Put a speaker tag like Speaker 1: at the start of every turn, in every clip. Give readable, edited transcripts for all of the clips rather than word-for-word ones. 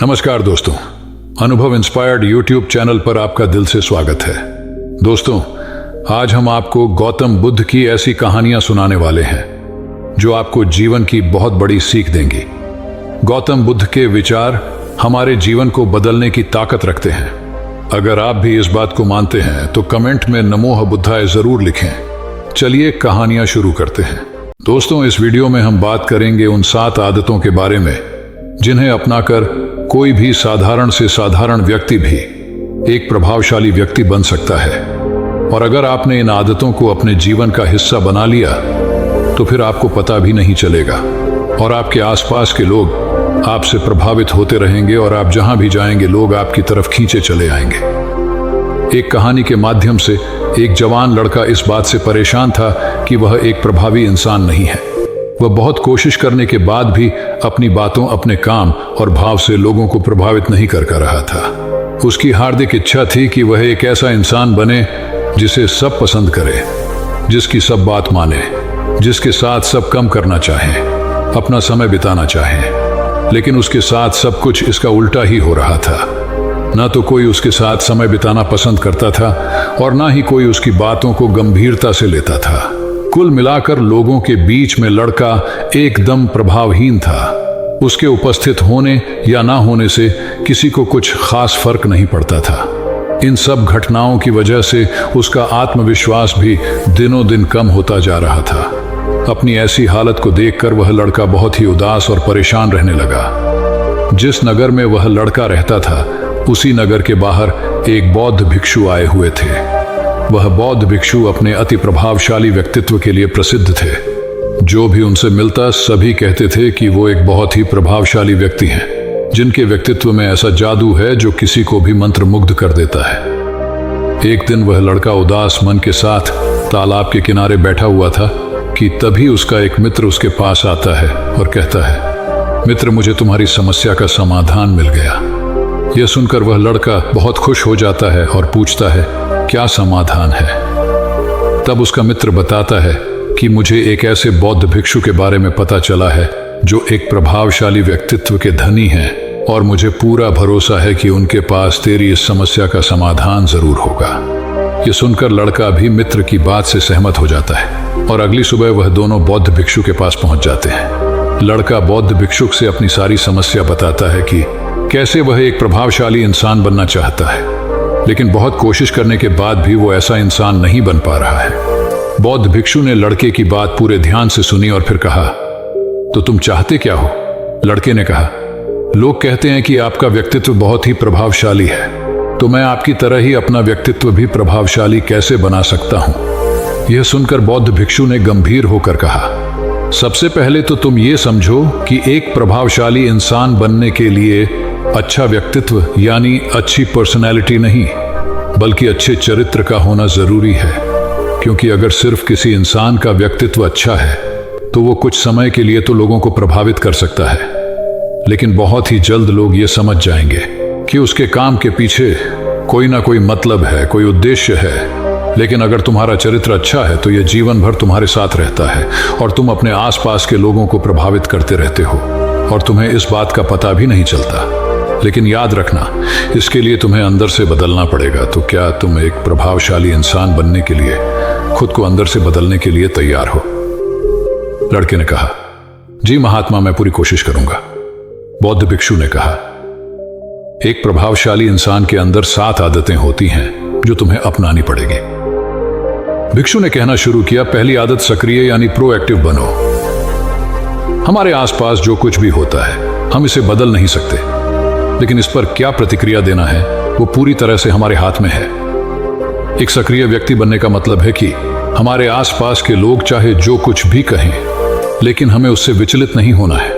Speaker 1: नमस्कार दोस्तों, अनुभव इंस्पायर्ड यूट्यूब चैनल पर आपका दिल से स्वागत है। दोस्तों, आज हम आपको गौतम बुद्ध की ऐसी कहानियां सुनाने वाले हैं जो आपको जीवन की बहुत बड़ी सीख देंगी। गौतम बुद्ध के विचार हमारे जीवन को बदलने की ताकत रखते हैं। अगर आप भी इस बात को मानते हैं तो कमेंट में नमोः बुद्धाय जरूर लिखें। चलिए कहानियां शुरू करते हैं। दोस्तों, इस वीडियो में हम बात करेंगे उन 7 आदतों के बारे में जिन्हें अपनाकर कोई भी साधारण से साधारण व्यक्ति भी एक प्रभावशाली व्यक्ति बन सकता है। और अगर आपने इन आदतों को अपने जीवन का हिस्सा बना लिया तो फिर आपको पता भी नहीं चलेगा और आपके आसपास के लोग आपसे प्रभावित होते रहेंगे और आप जहां भी जाएंगे लोग आपकी तरफ खींचे चले आएंगे। एक कहानी के माध्यम से एक जवान लड़का इस बात से परेशान था कि वह एक प्रभावी इंसान नहीं है। वह बहुत कोशिश करने के बाद भी अपनी बातों, अपने काम और भाव से लोगों को प्रभावित नहीं कर रहा था। उसकी हार्दिक इच्छा थी कि वह एक ऐसा इंसान बने जिसे सब पसंद करे, जिसकी सब बात माने, जिसके साथ सब कम करना चाहें, अपना समय बिताना चाहें। लेकिन उसके साथ सब कुछ इसका उल्टा ही हो रहा था। ना तो कोई उसके साथ समय बिताना पसंद करता था और ना ही कोई उसकी बातों को गंभीरता से लेता था। कुल मिलाकर लोगों के बीच में लड़का एकदम प्रभावहीन था। उसके उपस्थित होने या ना होने से किसी को कुछ खास फर्क नहीं पड़ता था। इन सब घटनाओं की वजह से उसका आत्मविश्वास भी दिनों दिन कम होता जा रहा था। अपनी ऐसी हालत को देखकर वह लड़का बहुत ही उदास और परेशान रहने लगा। जिस नगर में वह लड़का रहता था उसी नगर के बाहर एक बौद्ध भिक्षु आए हुए थे। वह बौद्ध भिक्षु अपने अति प्रभावशाली व्यक्तित्व के लिए प्रसिद्ध थे। जो भी उनसे मिलता सभी कहते थे कि वो एक बहुत ही प्रभावशाली व्यक्ति हैं, जिनके व्यक्तित्व में ऐसा जादू है जो किसी को भी मंत्रमुग्ध कर देता है। एक दिन वह लड़का उदास मन के साथ तालाब के किनारे बैठा हुआ था कि तभी उसका एक मित्र उसके पास आता है और कहता है, मित्र, मुझे तुम्हारी समस्या का समाधान मिल गया। यह सुनकर वह लड़का बहुत खुश हो जाता है और पूछता है, क्या समाधान है? तब उसका मित्र बताता है कि मुझे एक ऐसे बौद्ध भिक्षु के बारे में पता चला है जो एक प्रभावशाली व्यक्तित्व के धनी हैं और मुझे पूरा भरोसा है कि उनके पास तेरी इस समस्या का समाधान जरूर होगा। ये सुनकर लड़का भी मित्र की बात से सहमत हो जाता है और अगली सुबह वह दोनों बौद्ध भिक्षु के पास पहुंच जाते हैं। लड़का बौद्ध भिक्षुक से अपनी सारी समस्या बताता है कि कैसे वह एक प्रभावशाली इंसान बनना चाहता है, लेकिन बहुत कोशिश करने के बाद भी वो ऐसा इंसान नहीं बन पा रहा है। बौद्ध भिक्षु ने लड़के की बात पूरे ध्यान से सुनी और फिर कहा, तो तुम चाहते क्या हो? लड़के ने कहा, लोग कहते हैं कि आपका व्यक्तित्व बहुत ही प्रभावशाली है, तो मैं आपकी तरह ही अपना व्यक्तित्व भी प्रभावशाली कैसे बना सकता हूं? यह सुनकर बौद्ध भिक्षु ने गंभीर होकर कहा, सबसे पहले तो तुम ये समझो कि एक प्रभावशाली इंसान बनने के लिए अच्छा व्यक्तित्व यानी अच्छी पर्सनैलिटी नहीं बल्कि अच्छे चरित्र का होना जरूरी है। क्योंकि अगर सिर्फ किसी इंसान का व्यक्तित्व अच्छा है तो वो कुछ समय के लिए तो लोगों को प्रभावित कर सकता है, लेकिन बहुत ही जल्द लोग ये समझ जाएंगे कि उसके काम के पीछे कोई ना कोई मतलब है, कोई उद्देश्य है। लेकिन अगर तुम्हारा चरित्र अच्छा है तो यह जीवन भर तुम्हारे साथ रहता है और तुम अपने आसपास के लोगों को प्रभावित करते रहते हो और तुम्हें इस बात का पता भी नहीं चलता। लेकिन याद रखना, इसके लिए तुम्हें अंदर से बदलना पड़ेगा। तो क्या तुम एक प्रभावशाली इंसान बनने के लिए खुद को अंदर से बदलने के लिए तैयार हो? लड़के ने कहा, जी महात्मा, मैं पूरी कोशिश करूंगा। बौद्ध भिक्षु ने कहा, एक प्रभावशाली इंसान के अंदर 7 आदतें होती हैं जो तुम्हें अपनानी पड़ेगी। भिक्षु ने कहना शुरू किया, पहली आदत सक्रिय यानी प्रोएक्टिव बनो। हमारे आसपास जो कुछ भी होता है हम इसे बदल नहीं सकते, लेकिन इस पर क्या प्रतिक्रिया देना है वो पूरी तरह से हमारे हाथ में है। एक सक्रिय व्यक्ति बनने का मतलब है कि हमारे आसपास के लोग चाहे जो कुछ भी कहें, लेकिन हमें उससे विचलित नहीं होना है।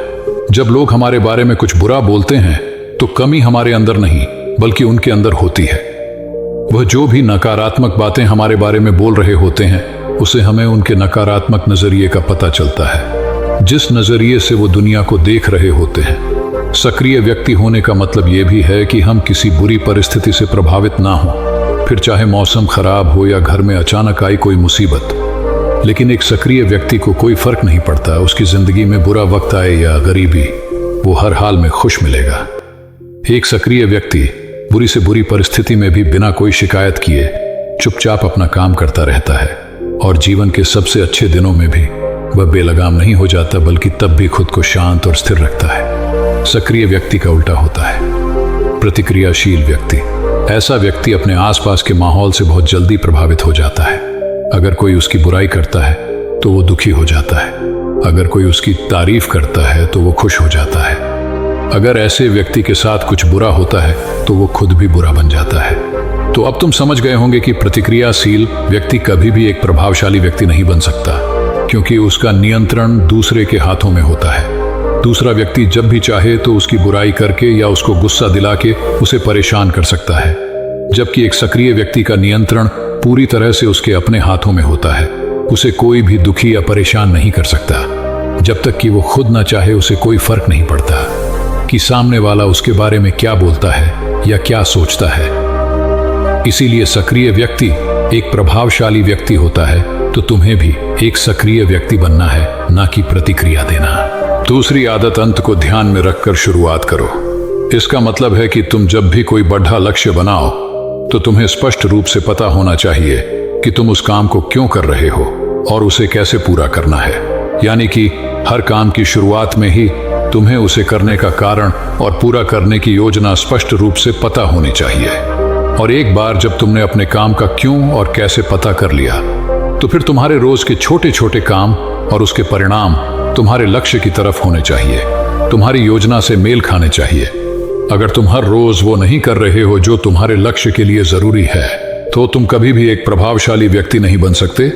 Speaker 1: जब लोग हमारे बारे में कुछ बुरा बोलते हैं तो कमी हमारे अंदर नहीं बल्कि उनके अंदर होती है। वह जो भी नकारात्मक बातें हमारे बारे में बोल रहे होते हैं उसे हमें उनके नकारात्मक नजरिए का पता चलता है, जिस नजरिए से वो दुनिया को देख रहे होते हैं। सक्रिय व्यक्ति होने का मतलब यह भी है कि हम किसी बुरी परिस्थिति से प्रभावित ना हो, फिर चाहे मौसम खराब हो या घर में अचानक आई कोई मुसीबत। लेकिन एक सक्रिय व्यक्ति को कोई फर्क नहीं पड़ता उसकी जिंदगी में बुरा वक्त आए या गरीबी, वो हर हाल में खुश मिलेगा। एक सक्रिय व्यक्ति बुरी से बुरी परिस्थिति में भी बिना कोई शिकायत किए चुपचाप अपना काम करता रहता है और जीवन के सबसे अच्छे दिनों में भी वह बेलगाम नहीं हो जाता, बल्कि तब भी खुद को शांत और स्थिर रखता है। सक्रिय व्यक्ति का उल्टा होता है प्रतिक्रियाशील व्यक्ति। ऐसा व्यक्ति अपने आसपास के माहौल से बहुत जल्दी प्रभावित हो जाता है। अगर कोई उसकी बुराई करता है तो वो दुखी हो जाता है, अगर कोई उसकी तारीफ करता है तो वो खुश हो जाता है। अगर ऐसे व्यक्ति के साथ कुछ बुरा होता है तो वो खुद भी बुरा बन जाता है। तो अब तुम समझ गए होंगे कि प्रतिक्रियाशील व्यक्ति कभी भी एक प्रभावशाली व्यक्ति नहीं बन सकता, क्योंकि उसका नियंत्रण दूसरे के हाथों में होता है। दूसरा व्यक्ति जब भी चाहे तो उसकी बुराई करके या उसको गुस्सा दिला के उसे परेशान कर सकता है, जबकि एक सक्रिय व्यक्ति का नियंत्रण पूरी तरह से उसके अपने हाथों में होता है। उसे कोई भी दुखी या परेशान नहीं कर सकता। जब तक कि वो खुद ना चाहे उसे कोई फर्क नहीं पड़ता कि सामने वाला उसके बारे में क्या बोलता है या क्या सोचता है। इसीलिए सक्रिय व्यक्ति एक प्रभावशाली व्यक्ति होता है, तो तुम्हें भी एक सक्रिय व्यक्ति बनना है, ना कि प्रतिक्रिया देना। दूसरी आदत, अंत को ध्यान में रखकर शुरुआत करो। इसका मतलब है कि तुम जब भी कोई बड़ा लक्ष्य बनाओ तो तुम्हें स्पष्ट रूप से पता होना चाहिए कि तुम उस काम को क्यों कर रहे हो और उसे कैसे पूरा करना है। यानी कि हर काम की शुरुआत में ही तुम्हें उसे करने का कारण और पूरा करने की योजना स्पष्ट रूप से पता होनी चाहिए। और एक बार जब तुमने अपने काम का क्यों और कैसे पता कर लिया, तो फिर तुम्हारे रोज के छोटे छोटे काम और उसके परिणाम तुम्हारे लक्ष्य की तरफ होने चाहिए, तुम्हारी योजना से मेल खाने चाहिए। अगर तुम हर रोज वो नहीं कर रहे हो जो तुम्हारे लक्ष्य के लिए जरूरी है, तो तुम कभी भी एक प्रभावशाली व्यक्ति नहीं बन सकते।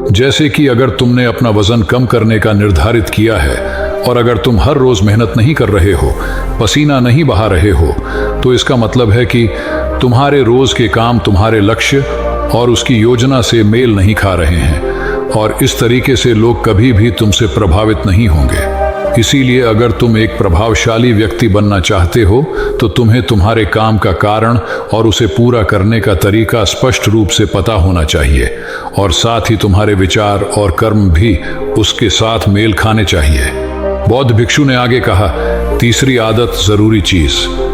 Speaker 1: जैसे कि अगर तुमने अपना वजन कम करने का निर्धारित किया है और अगर तुम हर रोज मेहनत नहीं कर रहे हो, पसीना नहीं बहा रहे हो, तो इसका मतलब है कि तुम्हारे रोज के काम तुम्हारे लक्ष्य और उसकी योजना से मेल नहीं खा रहे हैं, और इस तरीके से लोग कभी भी तुमसे प्रभावित नहीं होंगे। इसीलिए अगर तुम एक प्रभावशाली व्यक्ति बनना चाहते हो तो तुम्हें तुम्हारे काम का कारण और उसे पूरा करने का तरीका स्पष्ट रूप से पता होना चाहिए, और साथ ही तुम्हारे विचार और कर्म भी उसके साथ मेल खाने चाहिए। बौद्ध भिक्षु ने आगे कहा, तीसरी आदत, जरूरी चीज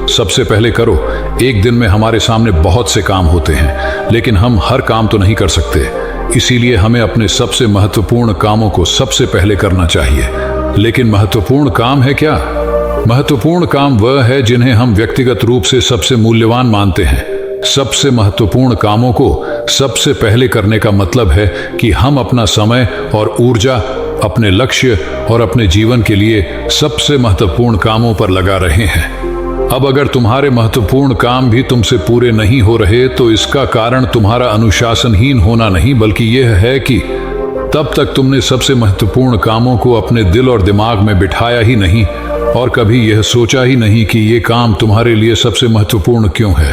Speaker 1: सबसे पहले करो। एक दिन में हमारे सामने बहुत से काम होते हैं, लेकिन हम हर काम तो नहीं कर सकते। इसीलिए हमें अपने सबसे महत्वपूर्ण कामों को सबसे पहले करना चाहिए। लेकिन महत्वपूर्ण काम है क्या? महत्वपूर्ण काम वह है जिन्हें हम व्यक्तिगत रूप से सबसे मूल्यवान मानते हैं। सबसे महत्वपूर्ण कामों को सबसे पहले करने का मतलब है कि हम अपना समय और ऊर्जा अपने लक्ष्य और अपने जीवन के लिए सबसे महत्वपूर्ण कामों पर लगा रहे हैं। अब अगर तुम्हारे महत्वपूर्ण काम भी तुमसे पूरे नहीं हो रहे, तो इसका कारण तुम्हारा अनुशासनहीन होना नहीं, बल्कि यह है कि तब तक तुमने सबसे महत्वपूर्ण कामों को अपने दिल और दिमाग में बिठाया ही नहीं और कभी यह सोचा ही नहीं कि ये काम तुम्हारे लिए सबसे महत्वपूर्ण क्यों है।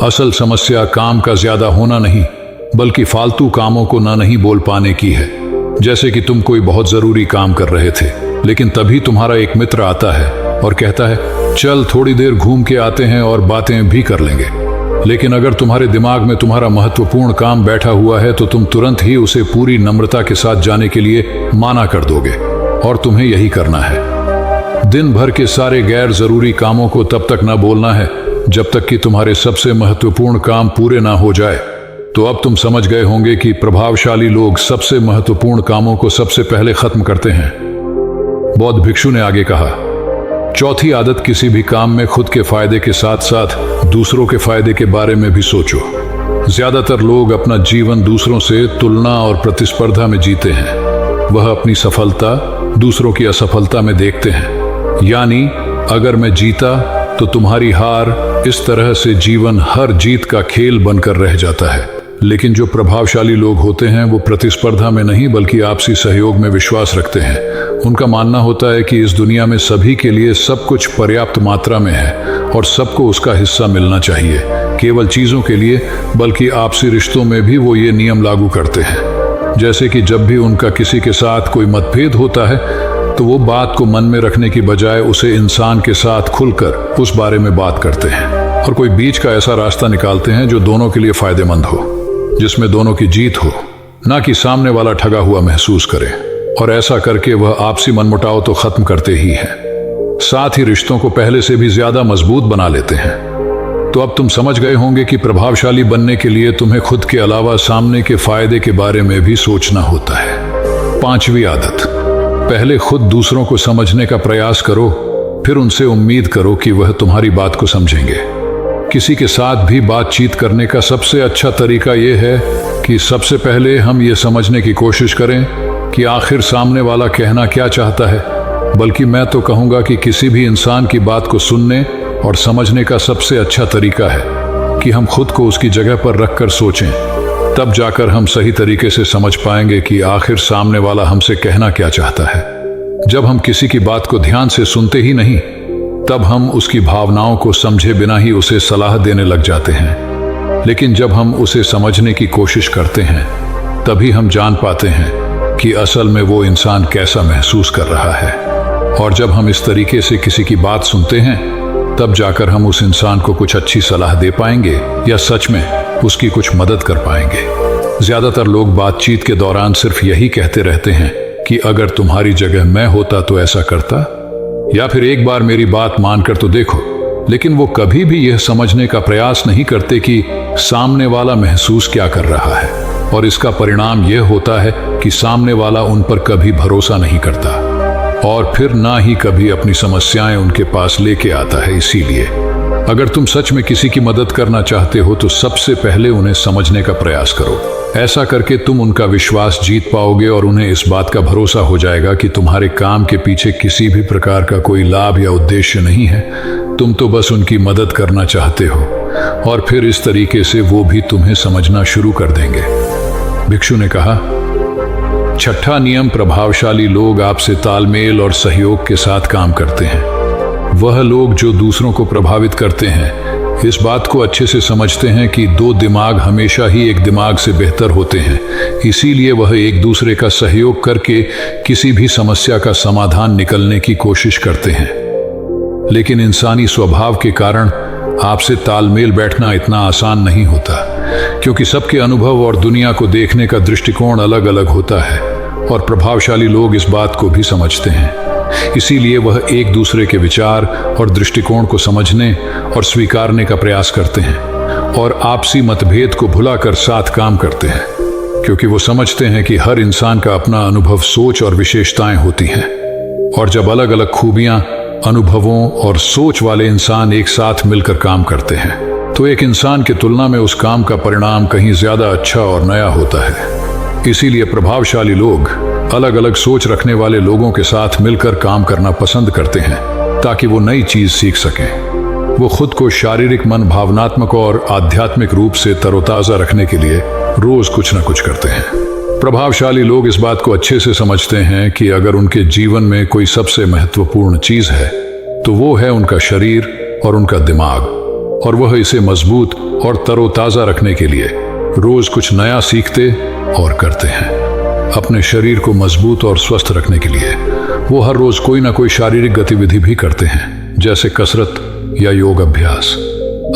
Speaker 1: असल समस्या काम का ज्यादा होना नहीं, बल्कि फालतू कामों को ना नहीं बोल पाने की है। जैसे कि तुम कोई बहुत जरूरी काम कर रहे थे, लेकिन तभी तुम्हारा एक मित्र आता है और कहता है, चल थोड़ी देर घूम के आते हैं और बातें भी कर लेंगे। लेकिन अगर तुम्हारे दिमाग में तुम्हारा महत्वपूर्ण काम बैठा हुआ है, तो तुम तुरंत ही उसे पूरी नम्रता के साथ जाने के लिए माना कर दोगे, और तुम्हें यही करना है। दिन भर के सारे गैर जरूरी कामों को तब तक ना बोलना है जब तक कि तुम्हारे सबसे महत्वपूर्ण काम पूरे ना हो जाए। तो अब तुम समझ गए होंगे कि प्रभावशाली लोग सबसे महत्वपूर्ण कामों को सबसे पहले खत्म करते हैं। बौद्ध भिक्षु ने आगे कहा, चौथी आदत, किसी भी काम में खुद के फायदे के साथ साथ दूसरों के फायदे के बारे में भी सोचो। ज्यादातर लोग अपना जीवन दूसरों से तुलना और प्रतिस्पर्धा में जीते हैं। वह अपनी सफलता दूसरों की असफलता में देखते हैं। यानी अगर मैं जीता तो तुम्हारी हार, इस तरह से जीवन हर जीत का खेल बनकर रह जाता है। लेकिन जो प्रभावशाली लोग होते हैं वो प्रतिस्पर्धा में नहीं, बल्कि आपसी सहयोग में विश्वास रखते हैं। उनका मानना होता है कि इस दुनिया में सभी के लिए सब कुछ पर्याप्त मात्रा में है और सबको उसका हिस्सा मिलना चाहिए। केवल चीजों के लिए, बल्कि आपसी रिश्तों में भी वो ये नियम लागू करते हैं। जैसे कि जब भी उनका किसी के साथ कोई मतभेद होता है, तो वो बात को मन में रखने की बजाय उसे इंसान के साथ खुलकर उस बारे में बात करते हैं और कोई बीच का ऐसा रास्ता निकालते हैं जो दोनों के लिए फायदेमंद हो, जिसमें दोनों की जीत हो, ना कि सामने वाला ठगा हुआ महसूस करे। और ऐसा करके वह आपसी मनमुटाव तो खत्म करते ही है। साथ ही रिश्तों को पहले से भी ज्यादा मजबूत बना लेते हैं। तो अब तुम समझ गए होंगे कि प्रभावशाली बनने के लिए तुम्हें खुद के अलावा सामने के फायदे के बारे में भी सोचना होता है। 5वीं आदत, पहले खुद दूसरों को समझने का प्रयास करो, फिर उनसे उम्मीद करो कि वह तुम्हारी बात को समझेंगे। किसी के साथ भी बातचीत करने का सबसे अच्छा तरीका यह है कि सबसे पहले हम ये समझने की कोशिश करें कि आखिर सामने वाला कहना क्या चाहता है। बल्कि मैं तो कहूँगा कि किसी भी इंसान की बात को सुनने और समझने का सबसे अच्छा तरीका है कि हम खुद को उसकी जगह पर रखकर सोचें। तब जाकर हम सही तरीके से समझ पाएंगे कि आखिर सामने वाला हमसे कहना क्या चाहता है। जब हम किसी की बात को ध्यान से सुनते ही नहीं, तब हम उसकी भावनाओं को समझे बिना ही उसे सलाह देने लग जाते हैं। लेकिन जब हम उसे समझने की कोशिश करते हैं, तभी हम जान पाते हैं कि असल में वो इंसान कैसा महसूस कर रहा है। और जब हम इस तरीके से किसी की बात सुनते हैं, तब जाकर हम उस इंसान को कुछ अच्छी सलाह दे पाएंगे या सच में उसकी कुछ मदद कर पाएंगे। ज्यादातर लोग बातचीत के दौरान सिर्फ यही कहते रहते हैं कि अगर तुम्हारी जगह मैं होता तो ऐसा करता, या फिर एक बार मेरी बात मानकर तो देखो। लेकिन वो कभी भी यह समझने का प्रयास नहीं करते कि सामने वाला महसूस क्या कर रहा है। और इसका परिणाम यह होता है कि सामने वाला उन पर कभी भरोसा नहीं करता और फिर ना ही कभी अपनी समस्याएं उनके पास लेके आता है। इसीलिए अगर तुम सच में किसी की मदद करना चाहते हो तो सबसे पहले उन्हें समझने का प्रयास करो। ऐसा करके तुम उनका विश्वास जीत पाओगे और उन्हें इस बात का भरोसा हो जाएगा कि तुम्हारे काम के पीछे किसी भी प्रकार का कोई लाभ या उद्देश्य नहीं है। तुम तो बस उनकी मदद करना चाहते हो और फिर इस तरीके से वो भी तुम्हें समझना शुरू कर देंगे। भिक्षु ने कहा, 6ठा नियम, प्रभावशाली लोग आपसे तालमेल और सहयोग के साथ काम करते हैं। वह लोग जो दूसरों को प्रभावित करते हैं इस बात को अच्छे से समझते हैं कि 2 दिमाग हमेशा ही एक दिमाग से बेहतर होते हैं। इसीलिए वह एक दूसरे का सहयोग करके किसी भी समस्या का समाधान निकलने की कोशिश करते हैं। लेकिन इंसानी स्वभाव के कारण आपसे तालमेल बैठना इतना आसान नहीं होता, क्योंकि सबके अनुभव और दुनिया को देखने का दृष्टिकोण अलग अलग होता है और प्रभावशाली लोग इस बात को भी समझते हैं। इसीलिए वह एक दूसरे के विचार और दृष्टिकोण को समझने और स्वीकारने का प्रयास करते हैं और आपसी मतभेद को भुलाकर साथ काम करते हैं, क्योंकि वो समझते हैं कि हर इंसान का अपना अनुभव, सोच और विशेषताएं होती हैं। और जब अलग अलग खूबियां, अनुभवों और सोच वाले इंसान एक साथ मिलकर काम करते हैं तो एक इंसान की तुलना में उस काम का परिणाम कहीं ज्यादा अच्छा और नया होता है। इसीलिए प्रभावशाली लोग अलग अलग सोच रखने वाले लोगों के साथ मिलकर काम करना पसंद करते हैं ताकि वो नई चीज सीख सकें। वो खुद को शारीरिक, मन, भावनात्मक और आध्यात्मिक रूप से तरोताजा रखने के लिए रोज कुछ न कुछ करते हैं। प्रभावशाली लोग इस बात को अच्छे से समझते हैं कि अगर उनके जीवन में कोई सबसे महत्वपूर्ण चीज है तो वो है उनका शरीर और उनका दिमाग, और वह इसे मजबूत और तरोताजा रखने के लिए रोज कुछ नया सीखते और करते हैं। अपने शरीर को मजबूत और स्वस्थ रखने के लिए वो हर रोज कोई ना कोई शारीरिक गतिविधि भी करते हैं, जैसे कसरत या योग अभ्यास।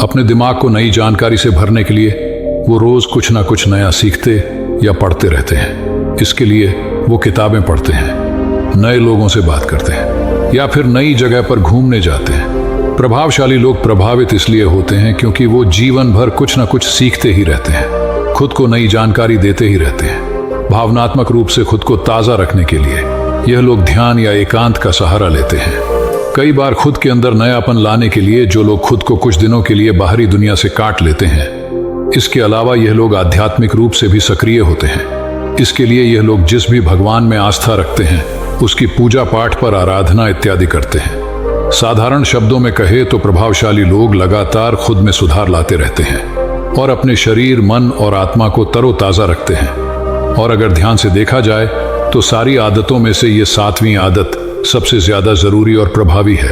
Speaker 1: अपने दिमाग को नई जानकारी से भरने के लिए वो रोज कुछ ना कुछ नया सीखते या पढ़ते रहते हैं। इसके लिए वो किताबें पढ़ते हैं, नए लोगों से बात करते हैं या फिर नई जगह पर घूमने जाते हैं। प्रभावशाली लोग प्रभावित इसलिए होते हैं क्योंकि वो जीवन भर कुछ ना कुछ सीखते ही रहते हैं, खुद को नई जानकारी देते ही रहते हैं। भावनात्मक रूप से खुद को ताजा रखने के लिए यह लोग ध्यान या एकांत का सहारा लेते हैं। कई बार खुद के अंदर नयापन लाने के लिए जो लोग खुद को कुछ दिनों के लिए बाहरी दुनिया से काट लेते हैं। इसके अलावा यह लोग आध्यात्मिक रूप से भी सक्रिय होते हैं। इसके लिए यह लोग जिस भी भगवान में आस्था रखते हैं उसकी पूजा पाठ पर आराधना इत्यादि करते हैं। साधारण शब्दों में कहे तो प्रभावशाली लोग लगातार खुद में सुधार लाते रहते हैं और अपने शरीर, मन और आत्मा को तरोताजा रखते हैं। और अगर ध्यान से देखा जाए तो सारी आदतों में से ये 7वीं आदत सबसे ज्यादा जरूरी और प्रभावी है,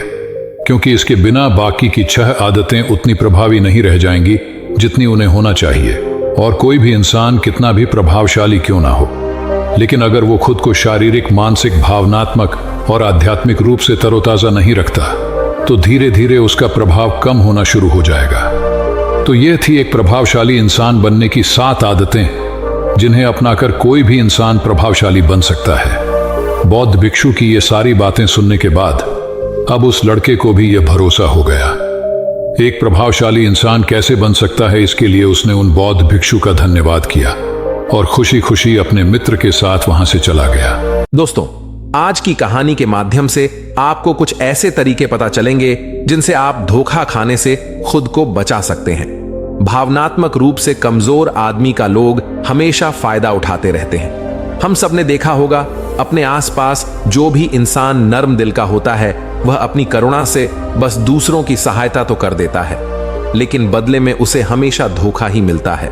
Speaker 1: क्योंकि इसके बिना बाकी की 6 आदतें उतनी प्रभावी नहीं रह जाएंगी जितनी उन्हें होना चाहिए। और कोई भी इंसान कितना भी प्रभावशाली क्यों ना हो, लेकिन अगर वो खुद को शारीरिक, मानसिक, भावनात्मक और आध्यात्मिक रूप से तरोताजा नहीं रखता तो धीरे धीरे उसका प्रभाव कम होना शुरू हो जाएगा। तो ये थी एक प्रभावशाली इंसान बनने की 7 आदतें जिन्हें अपनाकर कोई भी इंसान प्रभावशाली बन सकता है। बौद्ध भिक्षु की ये सारी बातें सुनने के बाद अब उस लड़के को भी यह भरोसा हो गया। एक प्रभावशाली इंसान कैसे बन सकता है, इसके लिए उसने उन बौद्ध भिक्षु का धन्यवाद किया और खुशी खुशी अपने मित्र के साथ वहां से चला गया।
Speaker 2: दोस्तों, आज की कहानी के माध्यम से आपको कुछ ऐसे तरीके पता चलेंगे जिनसे आप धोखा खाने से खुद को बचा सकते हैं। भावनात्मक रूप से कमजोर आदमी का लोग हमेशा फायदा उठाते रहते हैं। हम सब ने देखा होगा, अपने आसपास जो भी इंसान नर्म दिल का होता है वह अपनी करुणा से बस दूसरों की सहायता तो कर देता है, लेकिन बदले में उसे हमेशा धोखा ही मिलता है।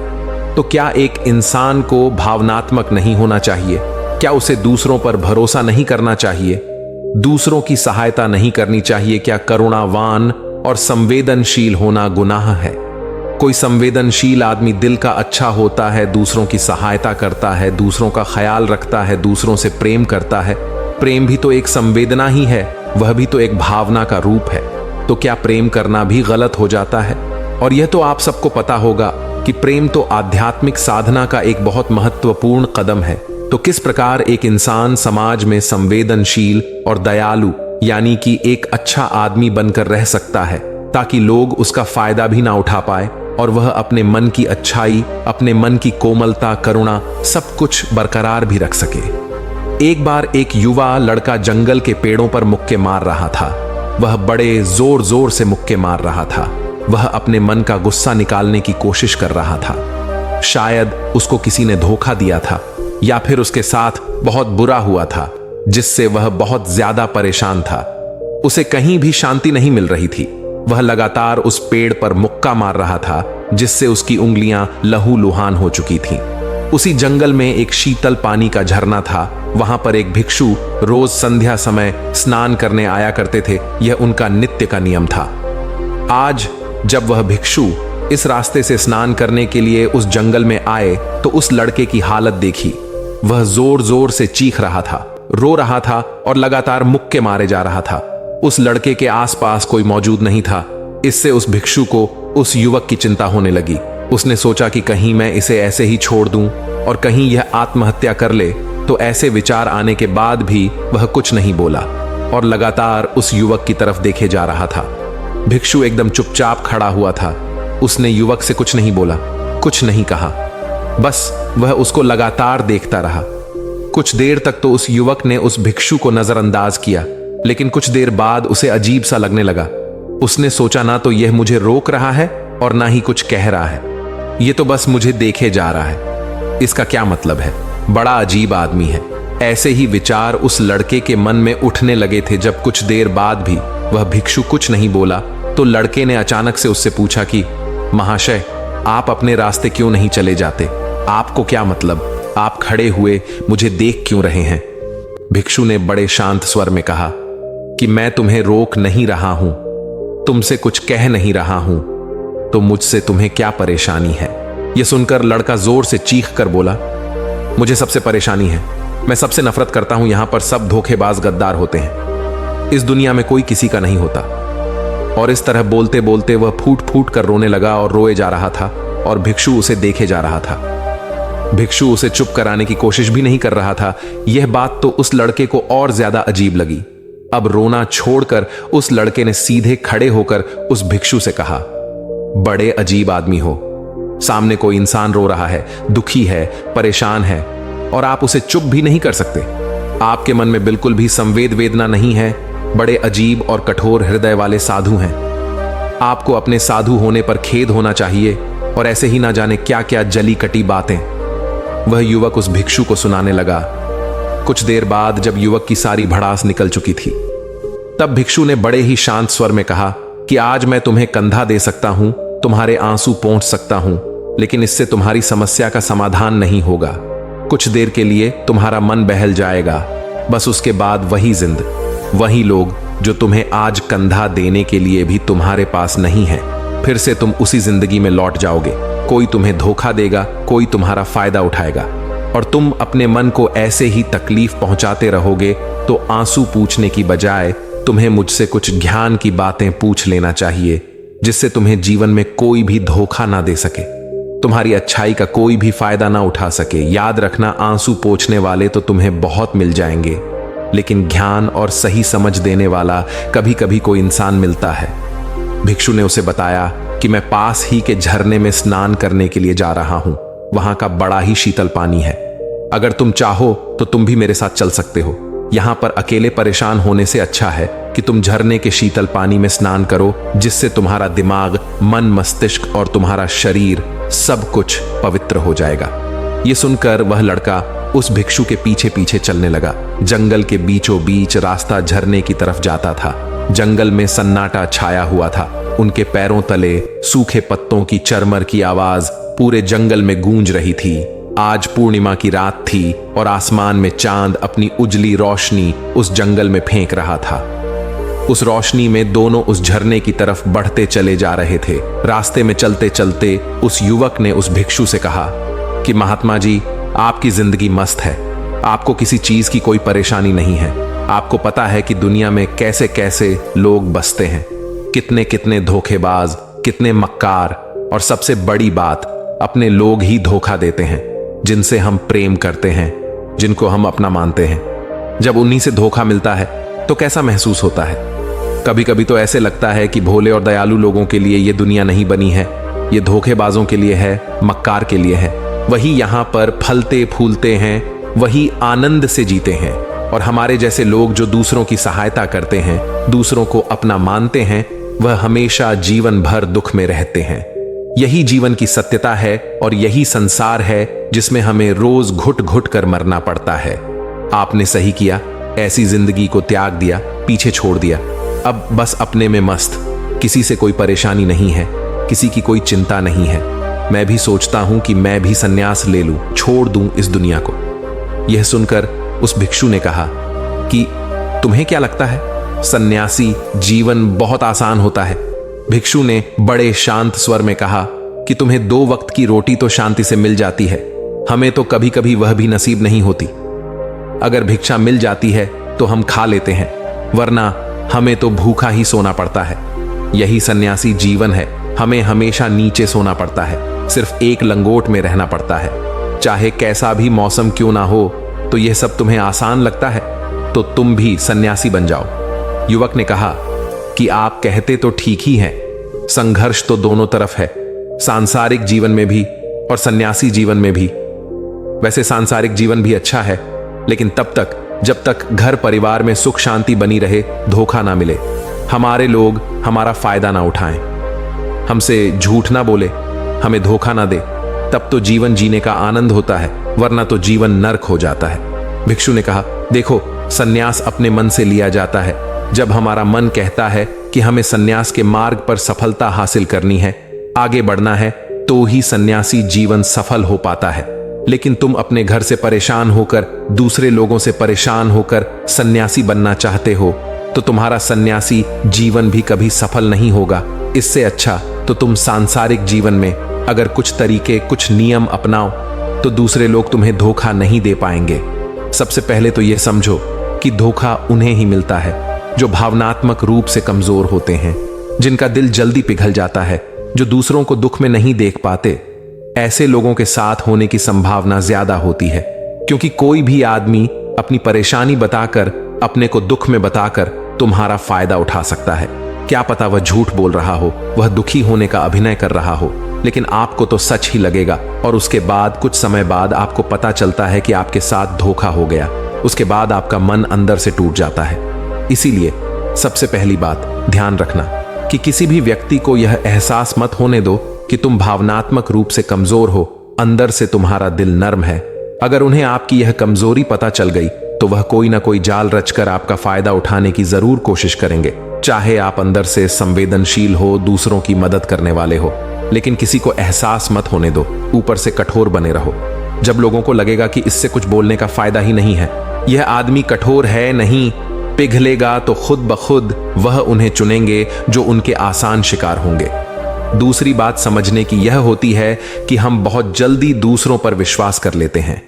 Speaker 2: तो क्या एक इंसान को भावनात्मक नहीं होना चाहिए? क्या उसे दूसरों पर भरोसा नहीं करना चाहिए? दूसरों की सहायता नहीं करनी चाहिए? क्या करुणावान और संवेदनशील होना गुनाह है? कोई संवेदनशील आदमी दिल का अच्छा होता है, दूसरों की सहायता करता है, दूसरों का ख्याल रखता है, दूसरों से प्रेम करता है। प्रेम भी तो एक संवेदना ही है, वह भी तो एक भावना का रूप है। तो क्या प्रेम करना भी गलत हो जाता है? और यह तो आप सबको पता होगा कि प्रेम तो आध्यात्मिक साधना का एक बहुत महत्वपूर्ण कदम है। तो किस प्रकार एक इंसान समाज में संवेदनशील और दयालु यानी कि एक अच्छा आदमी बनकर रह सकता है, ताकि लोग उसका फायदा भी ना उठा पाए और वह अपने मन की अच्छाई, अपने मन की कोमलता, करुणा सब कुछ बरकरार भी रख सके। एक बार एक युवा लड़का जंगल के पेड़ों पर मुक्के मार रहा था। वह बड़े जोर जोर से मुक्के मार रहा था। वह अपने मन का गुस्सा निकालने की कोशिश कर रहा था। शायद उसको किसी ने धोखा दिया था या फिर उसके साथ बहुत बुरा हुआ था, जिससे वह बहुत ज्यादा परेशान था। उसे कहीं भी शांति नहीं मिल रही थी। वह लगातार उस पेड़ पर मुक्का मार रहा था, जिससे उसकी उंगलियां लहूलुहान हो चुकी थीं। उसी जंगल में एक शीतल पानी का झरना था। वहां पर एक भिक्षु रोज संध्या समय स्नान करने आया करते थे। यह उनका नित्य का नियम था। आज जब वह भिक्षु इस रास्ते से स्नान करने के लिए उस जंगल में आए तो उस लड़के की हालत देखी। वह जोर जोर से चीख रहा था, रो रहा था और लगातार मुक्के मारे जा रहा था। उस लड़के के आसपास कोई मौजूद नहीं था। इससे उस भिक्षु को उस युवक की चिंता होने लगी। उसने सोचा कि कहीं मैं इसे ऐसे ही छोड़ दूं और कहीं यह आत्महत्या कर ले। तो ऐसे विचार आने के बाद भी वह कुछ नहीं बोला और लगातार उस युवक की तरफ देखे जा रहा था। भिक्षु एकदम चुपचाप खड़ा हुआ था। उसने युवक से कुछ नहीं बोला, कुछ नहीं कहा, बस वह उसको लगातार देखता रहा। कुछ देर तक तो उस युवक ने उस भिक्षु को नजरअंदाज किया, लेकिन कुछ देर बाद उसे अजीब सा लगने लगा। उसने सोचा, ना तो यह मुझे रोक रहा है और ना ही कुछ कह रहा है, यह तो बस मुझे देखे जा रहा है। इसका क्या मतलब है? बड़ा अजीब आदमी है। ऐसे ही विचार उस लड़के के मन में उठने लगे थे। जब कुछ देर बाद भी वह भिक्षु कुछ नहीं बोला तो लड़के ने अचानक से उससे पूछा कि महाशय, आप अपने रास्ते क्यों नहीं चले जाते? आपको क्या मतलब? आप खड़े हुए मुझे देख क्यों रहे हैं? भिक्षु ने बड़े शांत स्वर में कहा कि मैं तुम्हें रोक नहीं रहा हूं, तुमसे कुछ कह नहीं रहा हूं, तो मुझसे तुम्हें क्या परेशानी है? यह सुनकर लड़का जोर से चीख कर बोला, मुझे सबसे परेशानी है। मैं सबसे नफरत करता हूं। यहां पर सब धोखेबाज गद्दार होते हैं। इस दुनिया में कोई किसी का नहीं होता। और इस तरह बोलते बोलते वह फूट फूट कर रोने लगा और रोए जा रहा था और भिक्षु उसे देखे जा रहा था। भिक्षु उसे चुप कराने की कोशिश भी नहीं कर रहा था। यह बात तो उस लड़के को और ज्यादा अजीब लगी। अब रोना छोड़कर उस लड़के ने सीधे खड़े होकर उस भिक्षु से कहा, बड़े अजीब आदमी हो। सामने कोई इंसान रो रहा है, दुखी है, परेशान है और आप उसे चुप भी नहीं कर सकते। आपके मन में बिल्कुल भी संवेद वेदना नहीं है। बड़े अजीब और कठोर हृदय वाले साधु हैं। आपको अपने साधु होने पर खेद होना चाहिए और ऐसे ही ना जाने क्या क्या जली कटी बातें वह युवक उस भिक्षु को सुनाने लगा। कुछ देर बाद जब युवक की सारी भड़ास निकल चुकी थी, तब भिक्षु ने बड़े ही शांत स्वर में कहा कि आज मैं तुम्हें कंधा दे सकता हूं, तुम्हारे आंसू पोंछ सकता हूं, लेकिन इससे तुम्हारी समस्या का समाधान नहीं होगा। कुछ देर के लिए तुम्हारा मन बहल जाएगा, बस उसके बाद वही जिंद, वही लोग जो तुम्हें आज कंधा देने के लिए भी तुम्हारे पास नहीं है। फिर से तुम उसी जिंदगी में लौट जाओगे। कोई तुम्हें धोखा देगा, कोई तुम्हारा फायदा उठाएगा और तुम अपने मन को ऐसे ही तकलीफ पहुंचाते रहोगे। तो आंसू पूछने की बजाय तुम्हें मुझसे कुछ ज्ञान की बातें पूछ लेना चाहिए, जिससे तुम्हें जीवन में कोई भी धोखा ना दे सके, तुम्हारी अच्छाई का कोई भी फायदा ना उठा सके। याद रखना, आंसू पोंछने वाले तो तुम्हें बहुत मिल जाएंगे, लेकिन ज्ञान और सही समझ देने वाला कभी कभी कोई इंसान मिलता है। भिक्षु ने उसे बताया कि मैं पास ही के झरने में स्नान करने के लिए जा रहा हूं, वहां का बड़ा ही शीतल पानी है। अगर तुम चाहो तो तुम भी मेरे साथ चल सकते हो। यहां पर अकेले परेशान होने से अच्छा है कि तुम झरने के शीतल पानी में स्नान करो, जिससे तुम्हारा दिमाग, मन, मस्तिष्क और तुम्हारा शरीर सब कुछ पवित्र हो जाएगा। ये सुनकर वह लड़का उस भिक्षु के पीछे पीछे चलने लगा। जंगल के बीचों बीच रास्ता झरने की तरफ जाता था। जंगल में सन्नाटा छाया हुआ था। उनके पैरों तले सूखे पत्तों की चरमर की आवाज पूरे जंगल में गूंज रही थी। आज पूर्णिमा की रात थी और आसमान में चांद अपनी उजली रोशनी उस जंगल में फेंक रहा था। उस रोशनी में दोनों उस झरने की तरफ बढ़ते चले जा रहे थे। रास्ते में चलते चलते उस युवक ने उस भिक्षु से कहा कि महात्मा जी, आपकी जिंदगी मस्त है, आपको किसी चीज की कोई परेशानी नहीं है। आपको पता है कि दुनिया में कैसे कैसे लोग बसते हैं, कितने कितने धोखेबाज, कितने मक्कार, और सबसे बड़ी बात, अपने लोग ही धोखा देते हैं जिनसे हम प्रेम करते हैं, जिनको हम अपना मानते हैं। जब उन्हीं से धोखा मिलता है तो कैसा महसूस होता है? कभी कभी तो ऐसे लगता है कि भोले और दयालु लोगों के लिए ये दुनिया नहीं बनी है, ये धोखेबाजों के लिए है, मक्कार के लिए है। वही यहां पर फलते फूलते हैं, वही आनंद से जीते हैं, और हमारे जैसे लोग जो दूसरों की सहायता करते हैं, दूसरों को अपना मानते हैं, वह हमेशा जीवन भर दुख में रहते हैं। यही जीवन की सत्यता है और यही संसार है जिसमें हमें रोज घुट घुट कर मरना पड़ता है। आपने सही किया, ऐसी जिंदगी को त्याग दिया, पीछे छोड़ दिया। अब बस अपने में मस्त, किसी से कोई परेशानी नहीं है, किसी की कोई चिंता नहीं है। मैं भी सोचता हूं कि मैं भी संन्यास ले लूं, छोड़ दूं इस दुनिया को। यह सुनकर उस भिक्षु ने कहा कि तुम्हें क्या लगता है, सन्यासी जीवन बहुत आसान होता है? भिक्षु ने बड़े शांत स्वर में कहा कि तुम्हें 2 वक्त की रोटी तो शांति से मिल जाती है, हमें तो कभी कभी वह भी नसीब नहीं होती। अगर भिक्षा मिल जाती है तो हम खा लेते हैं, वरना हमें तो भूखा ही सोना पड़ता है। यही सन्यासी जीवन है, हमें हमेशा नीचे सोना पड़ता है, सिर्फ एक लंगोट में रहना पड़ता है। चाहे कैसा भी मौसम क्यों ना हो, तो यह सब तुम्हें आसान लगता है तो तुम भी सन्यासी बन जाओ। युवक ने कहा कि आप कहते तो ठीक ही हैं, संघर्ष तो दोनों तरफ है, सांसारिक जीवन में भी और सन्यासी जीवन में भी। वैसे सांसारिक जीवन भी अच्छा है, लेकिन तब तक जब तक घर परिवार में सुख शांति बनी रहे, धोखा ना मिले, हमारे लोग हमारा फायदा ना उठाएं, हमसे झूठ ना बोले, हमें धोखा ना दे, तब तो जीवन जीने का आनंद होता है, वरना तो जीवन नर्क हो जाता है। भिक्षु ने कहा, देखो, सन्यास अपने मन से लिया जाता है। जब हमारा मन कहता है कि हमें सन्यास के मार्ग पर सफलता हासिल करनी है, आगे बढ़ना है, तो ही सन्यासी जीवन सफल हो पाता है। लेकिन तुम अपने घर से परेशान होकर, दूसरे लोगों से परेशान होकर सन्यासी बनना चाहते हो, तो तुम्हारा सन्यासी जीवन भी कभी सफल नहीं होगा। इससे अच्छा तो तुम सांसारिक जीवन में अगर कुछ तरीके, कुछ नियम अपनाओ, तो दूसरे लोग तुम्हें धोखा नहीं दे पाएंगे। सबसे पहले तो यह समझो कि धोखा उन्हें ही मिलता है जो भावनात्मक रूप से कमजोर होते हैं, जिनका दिल जल्दी पिघल जाता है, जो दूसरों को दुख में नहीं देख पाते। ऐसे लोगों के साथ होने की संभावना ज्यादा होती है, क्योंकि कोई भी आदमी अपनी परेशानी बताकर, अपने को दुख में बताकर तुम्हारा फायदा उठा सकता है। क्या पता वह झूठ बोल रहा हो, वह दुखी होने का अभिनय कर रहा हो, लेकिन आपको तो सच ही लगेगा, और उसके बाद कुछ समय बाद आपको पता चलता है कि आपके साथ धोखा हो गया। उसके बाद आपका मन अंदर से टूट जाता है। इसीलिए सबसे पहली बात ध्यान रखना कि किसी भी व्यक्ति को यह एहसास मत होने दो कि तुम भावनात्मक रूप से कमजोर हो, अंदर से तुम्हारा दिल नर्म है। अगर उन्हें आपकी यह कमजोरी पता चल गई तो वह कोई ना कोई जाल रचकर आपका फायदा उठाने की जरूर कोशिश करेंगे। चाहे आप अंदर से संवेदनशील हो, दूसरों की मदद करने वाले हो, लेकिन किसी को एहसास मत होने दो, ऊपर से कठोर बने रहो। जब लोगों को लगेगा कि इससे कुछ बोलने का फायदा ही नहीं है, यह आदमी कठोर है, नहीं पिघलेगा, तो खुद ब खुद वह उन्हें चुनेंगे जो उनके आसान शिकार होंगे। दूसरी बात समझने की यह होती है कि हम बहुत जल्दी दूसरों पर विश्वास कर लेते हैं,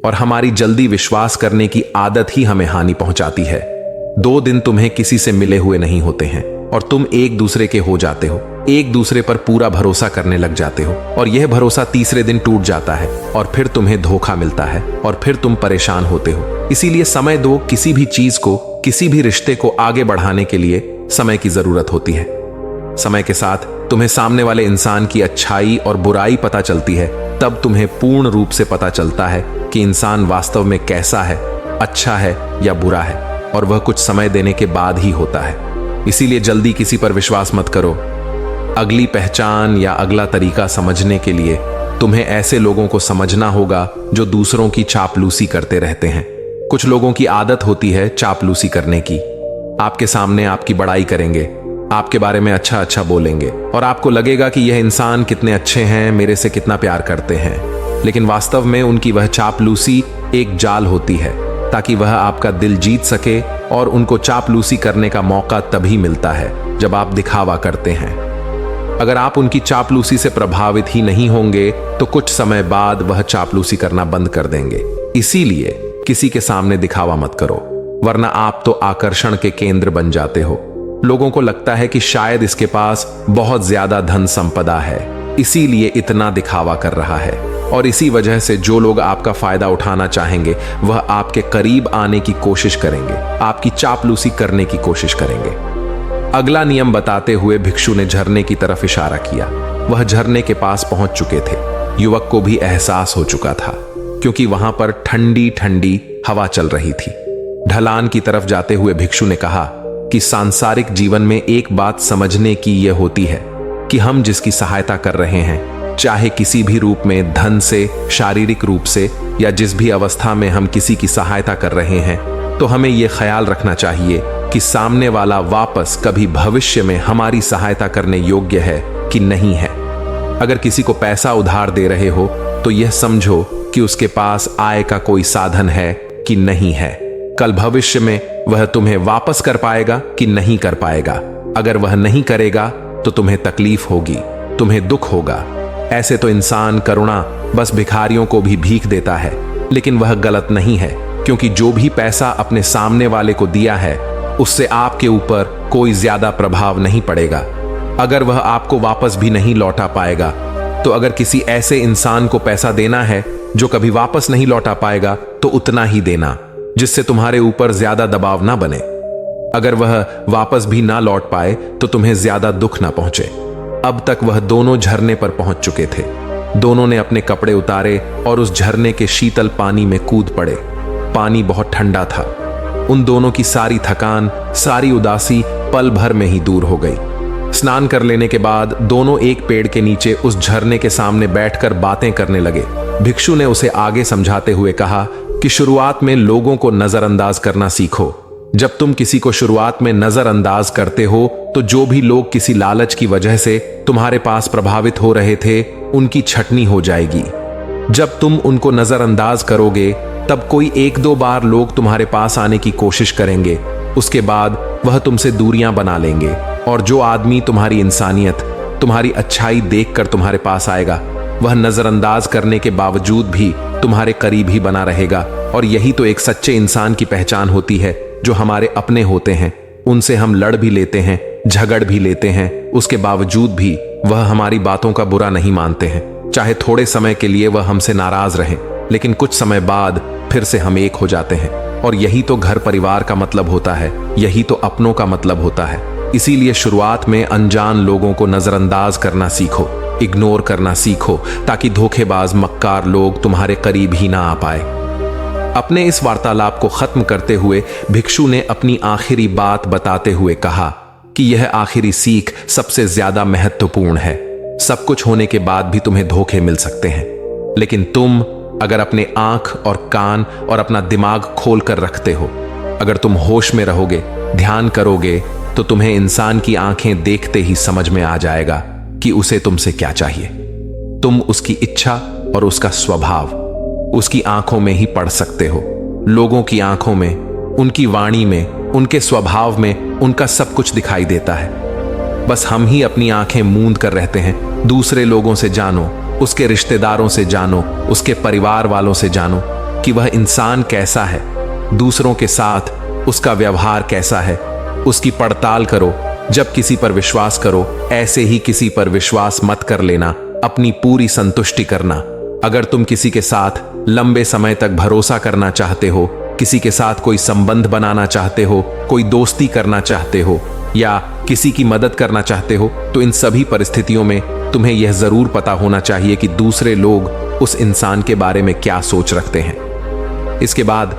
Speaker 2: और हमारी जल्दी विश्वास करने की आदत ही हमें हानि पहुंचाती है। 2 दिन तुम्हें किसी से मिले हुए नहीं होते हैं, और तुम एक दूसरे के हो जाते हो, एक दूसरे पर पूरा भरोसा करने लग जाते हो और यह भरोसा तीसरे दिन टूट जाता है और फिर तुम्हें धोखा मिलता है और फिर तुम परेशान होते हो। इसीलिए समय दो। किसी भी चीज को, किसी भी रिश्ते को आगे बढ़ाने के लिए समय की जरूरत होती है। समय के साथ तुम्हें सामने वाले इंसान की अच्छाई और बुराई पता चलती है, तब तुम्हें पूर्ण रूप से पता चलता है कि इंसान वास्तव में कैसा है, अच्छा है या बुरा है, और वह कुछ समय देने के बाद ही होता है। इसीलिए जल्दी किसी पर विश्वास मत करो। अगली पहचान या अगला तरीका समझने के लिए तुम्हें ऐसे लोगों को समझना होगा जो दूसरों की चापलूसी करते रहते हैं। कुछ लोगों की आदत होती है चापलूसी करने की। आपके सामने आपकी बड़ाई करेंगे, आपके बारे में अच्छा अच्छा बोलेंगे और आपको लगेगा कि यह इंसान कितने अच्छे हैं, मेरे से कितना प्यार करते हैं। लेकिन वास्तव में उनकी वह चापलूसी एक जाल होती है ताकि वह आपका दिल जीत सके, और उनको चापलूसी करने का मौका तभी मिलता है जब आप दिखावा करते हैं। अगर आप उनकी चापलूसी से प्रभावित ही नहीं होंगे तो कुछ समय बाद वह चापलूसी करना बंद कर देंगे। इसीलिए किसी के सामने दिखावा मत करो, वरना आप तो आकर्षण के केंद्र बन जाते हो। लोगों को लगता है कि शायद इसके पास बहुत ज्यादा धन संपदा है, इसीलिए इतना दिखावा कर रहा है, और इसी वजह से जो लोग आपका फायदा उठाना चाहेंगे वह आपके करीब आने की कोशिश करेंगे, आपकी चापलूसी करने की कोशिश करेंगे। अगला नियम बताते हुए भिक्षु ने झरने की तरफ इशारा किया। वह झरने के पास पहुंच चुके थे। युवक को भी एहसास हो चुका था, क्योंकि वहां पर ठंडी ठंडी हवा चल रही थी। ढलान की तरफ जाते हुए भिक्षु ने कहा कि सांसारिक जीवन में एक बात समझने की यह होती है कि हम जिसकी सहायता कर रहे हैं, चाहे किसी भी रूप में, धन से, शारीरिक रूप से, या जिस भी अवस्था में हम किसी की सहायता कर रहे हैं, तो हमें यह ख्याल रखना चाहिए कि सामने वाला वापस कभी भविष्य में हमारी सहायता करने योग्य है कि नहीं है। अगर किसी को पैसा उधार दे रहे हो तो यह समझो कि उसके पास आय का कोई साधन है कि नहीं है। कल भविष्य में वह तुम्हें वापस कर पाएगा कि नहीं कर पाएगा। अगर वह नहीं करेगा तो तुम्हें तकलीफ होगी, तुम्हें दुख होगा। ऐसे तो इंसान करुणा बस भिखारियों को भी भीख देता है, लेकिन वह गलत नहीं है, क्योंकि जो भी पैसा अपने सामने वाले को दिया है उससे आपके ऊपर कोई ज्यादा प्रभाव नहीं पड़ेगा। अगर वह आपको वापस भी नहीं लौटा पाएगा, तो अगर किसी ऐसे इंसान को पैसा देना है जो कभी वापस नहीं लौटा पाएगा, तो उतना ही देना जिससे तुम्हारे ऊपर ज्यादा दबाव ना बने। अगर वह वापस भी ना लौट पाए तो तुम्हें ज्यादा दुख ना पहुंचे। अब तक वह दोनों झरने पर पहुंच चुके थे। दोनों ने अपने कपड़े उतारे और उस झरने के शीतल पानी में कूद पड़े। पानी बहुत ठंडा था। उन दोनों की सारी थकान, सारी उदासी पल भर में ही दूर हो गई। स्नान कर लेने के बाद दोनों एक पेड़ के नीचे उस झरने के सामने बैठकर बातें करने लगे। भिक्षु ने उसे आगे समझाते हुए कहा कि शुरुआत में लोगों को नजरअंदाज करना सीखो। जब तुम किसी को शुरुआत में नजरअंदाज करते हो तो जो भी लोग किसी लालच की वजह से तुम्हारे पास प्रभावित हो रहे थे, उनकी छटनी हो जाएगी। जब तुम उनको नजरअंदाज करोगे तब कोई एक दो बार लोग तुम्हारे पास आने की कोशिश करेंगे, उसके बाद वह तुमसे दूरियां बना लेंगे, और जो आदमी तुम्हारी इंसानियत, तुम्हारी अच्छाई देखकर तुम्हारे पास आएगा, वह नजरअंदाज करने के बावजूद भी तुम्हारे करीब ही बना रहेगा। और यही तो एक सच्चे इंसान की पहचान होती है, जो हमारे अपने होते हैं। उनसे हम लड़ भी लेते हैं, झगड़ भी लेते हैं, उसके बावजूद भी वह हमारी बातों का बुरा नहीं मानते हैं। चाहे थोड़े समय के लिए वह हमसे नाराज रहें, लेकिन कुछ समय बाद फिर से हम एक हो जाते हैं। और यही तो घर परिवार का मतलब होता है, यही तो अपनों का मतलब होता है। इसीलिए शुरुआत में अनजान लोगों को नजरअंदाज करना सीखो, इग्नोर करना सीखो, ताकि धोखेबाज मक्कार लोग तुम्हारे करीब ही ना आ पाए। अपने इस वार्तालाप को खत्म करते हुए भिक्षु ने अपनी आखिरी बात बताते हुए कहा कि यह आखिरी सीख सबसे ज्यादा महत्वपूर्ण है। सब कुछ होने के बाद भी तुम्हें धोखे मिल सकते हैं, लेकिन तुम अगर अपने आंख और कान और अपना दिमाग खोल कर रखते हो, अगर तुम होश में रहोगे, ध्यान करोगे, तो तुम्हें इंसान की आंखें देखते ही समझ में आ जाएगा कि उसे तुमसे क्या चाहिए। तुम उसकी इच्छा और उसका स्वभाव उसकी आंखों में ही पढ़ सकते हो। लोगों की आंखों में, उनकी वाणी में, उनके स्वभाव में उनका सब कुछ दिखाई देता है। बस हम ही अपनी आंखें मूंद कर रहते हैं। दूसरे लोगों से जानो, उसके रिश्तेदारों से जानो, उसके परिवार वालों से जानो कि वह इंसान कैसा है, दूसरों के साथ उसका व्यवहार कैसा है। उसकी पड़ताल करो, जब किसी पर विश्वास करो, ऐसे ही किसी पर विश्वास मत कर लेना, अपनी पूरी संतुष्टि करना। अगर तुम किसी के साथ लंबे समय तक भरोसा करना चाहते हो, किसी के साथ कोई संबंध बनाना चाहते हो, कोई दोस्ती करना चाहते हो या किसी की मदद करना चाहते हो, तो इन सभी परिस्थितियों में तुम्हें यह जरूर पता होना चाहिए कि दूसरे लोग उस इंसान के बारे में क्या सोच रखते हैं। इसके बाद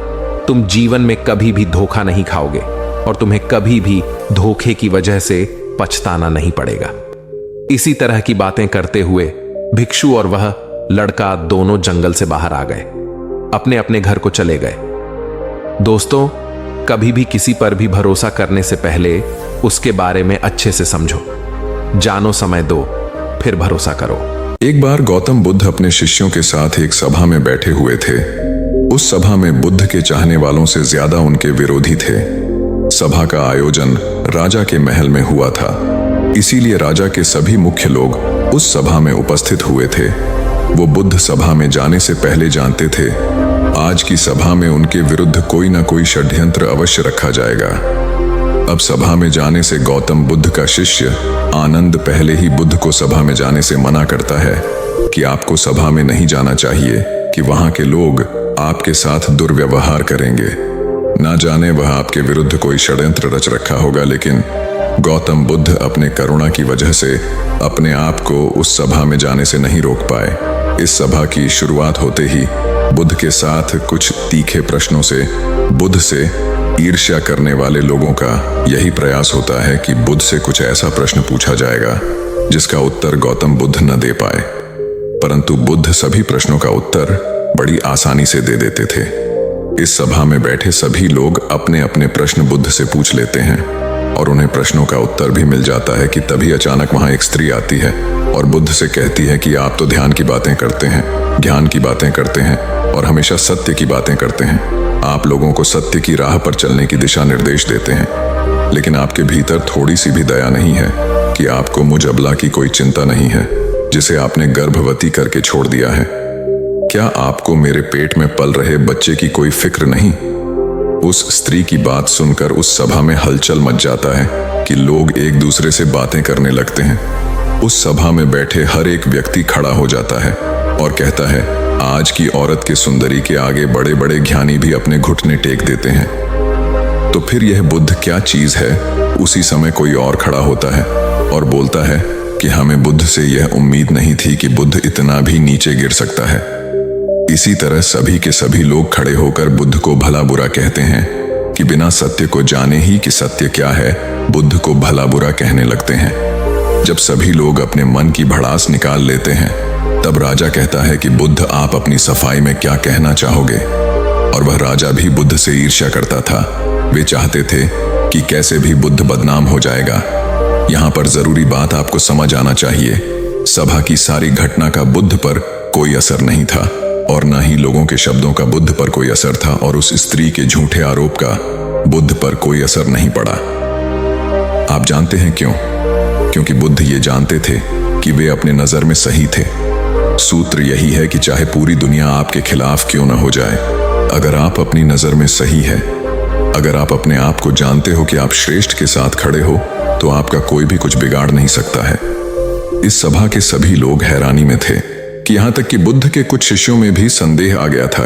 Speaker 2: तुम जीवन में कभी भी धोखा नहीं खाओगे और तुम्हें कभी भी धोखे की वजह से पछताना नहीं पड़ेगा। इसी तरह की बातें करते हुए भिक्षु और वह लड़का दोनों जंगल से बाहर आ गए, अपने अपने घर को चले गए। दोस्तों, कभी भी किसी पर भी भरोसा करने से पहले उसके बारे में अच्छे से समझो, जानो, समय दो, फिर भरोसा करो।
Speaker 3: एक बार गौतम बुद्ध अपने शिष्यों के साथ एक सभा में बैठे हुए थे। उस सभा में बुद्ध के चाहने वालों से ज्यादा उनके विरोधी थे। सभा का आयोजन राजा के महल में हुआ था, इसीलिए राजा के सभी मुख्य लोग उस सभा में उपस्थित हुए थे। वो बुद्ध सभा में जाने से पहले जानते थे आज की सभा में उनके विरुद्ध कोई ना कोई षड्यंत्र अवश्य रखा जाएगा। अब सभा में जाने से गौतम बुद्ध का शिष्य आनंद पहले ही बुद्ध को सभा में जाने से मना करता है कि आपको सभा में नहीं जाना चाहिए, कि वहां के लोग आपके साथ दुर्व्यवहार करेंगे। ना जाने वह आपके विरुद्ध कोई षड्यंत्र रच रखा होगा, लेकिन गौतम बुद्ध अपने करुणा की वजह से अपने आप को उस सभा में जाने से नहीं रोक पाए। इस सभा की शुरुआत होते ही बुद्ध के साथ कुछ तीखे प्रश्नों से बुद्ध से ईर्ष्या करने वाले लोगों का यही प्रयास होता है कि बुद्ध से कुछ ऐसा प्रश्न पूछा जाएगा जिसका उत्तर गौतम बुद्ध न दे पाए, परंतु बुद्ध सभी प्रश्नों का उत्तर बड़ी आसानी से दे देते थे। इस सभा में बैठे सभी लोग अपने अपने प्रश्न बुद्ध से पूछ लेते हैं और उन्हें प्रश्नों का उत्तर भी मिल जाता है कि तभी अचानक वहां एक स्त्री आती है और बुद्ध से कहती है कि आप तो ध्यान की बातें करते हैं, ज्ञान की बातें करते हैं और हमेशा सत्य की बातें करते हैं। आप लोगों को सत्य की राह पर चलने की दिशा निर्देश देते हैं, लेकिन आपके भीतर थोड़ी सी भी दया नहीं है कि आपको मुझ अबला की कोई चिंता नहीं है जिसे आपने गर्भवती करके छोड़ दिया है। क्या आपको मेरे पेट में पल रहे बच्चे की कोई फिक्र नहीं? उस स्त्री की बात सुनकर उस सभा में हलचल मच जाता है कि लोग एक दूसरे से बातें करने लगते हैं। उस सभा में बैठे हर एक व्यक्ति खड़ा हो जाता है और कहता है, आज की औरत के सुंदरी के आगे बड़े बड़े ज्ञानी भी अपने घुटने टेक देते हैं, तो फिर यह बुद्ध क्या चीज है? उसी समय कोई और खड़ा होता है और बोलता है कि हमें बुद्ध से यह उम्मीद नहीं थी कि बुद्ध इतना भी नीचे गिर सकता है। इसी तरह सभी के सभी लोग खड़े होकर बुद्ध को भला बुरा कहते हैं कि बिना सत्य को जाने ही कि सत्य क्या है, बुद्ध को भला बुरा कहने लगते हैं। जब सभी लोग अपने मन की भड़ास निकाल लेते हैं, तब राजा कहता है कि बुद्ध, आप अपनी सफाई में क्या कहना चाहोगे? और वह राजा भी बुद्ध से ईर्ष्या करता था। वे चाहते थे कि कैसे भी बुद्ध बदनाम हो जाएगा। यहाँ पर जरूरी बात आपको समझ आना चाहिए, सभा की सारी घटना का बुद्ध पर कोई असर नहीं था और न ही लोगों के शब्दों का बुद्ध पर कोई असर था, और उस स्त्री के झूठे आरोप का बुद्ध पर कोई असर नहीं पड़ा। आप जानते हैं क्यों? क्योंकि बुद्ध ये जानते थे कि वे अपने नजर में सही थे। सूत्र यही है कि चाहे पूरी दुनिया आपके खिलाफ क्यों न हो जाए, अगर आप अपनी नजर में सही है, अगर आप अपने आप को जानते हो कि आप श्रेष्ठ के साथ खड़े हो, तो आपका कोई भी कुछ बिगाड़ नहीं सकता है। इस सभा के सभी लोग हैरानी में थे कि यहां तक कि बुद्ध के कुछ शिष्यों में भी संदेह आ गया था,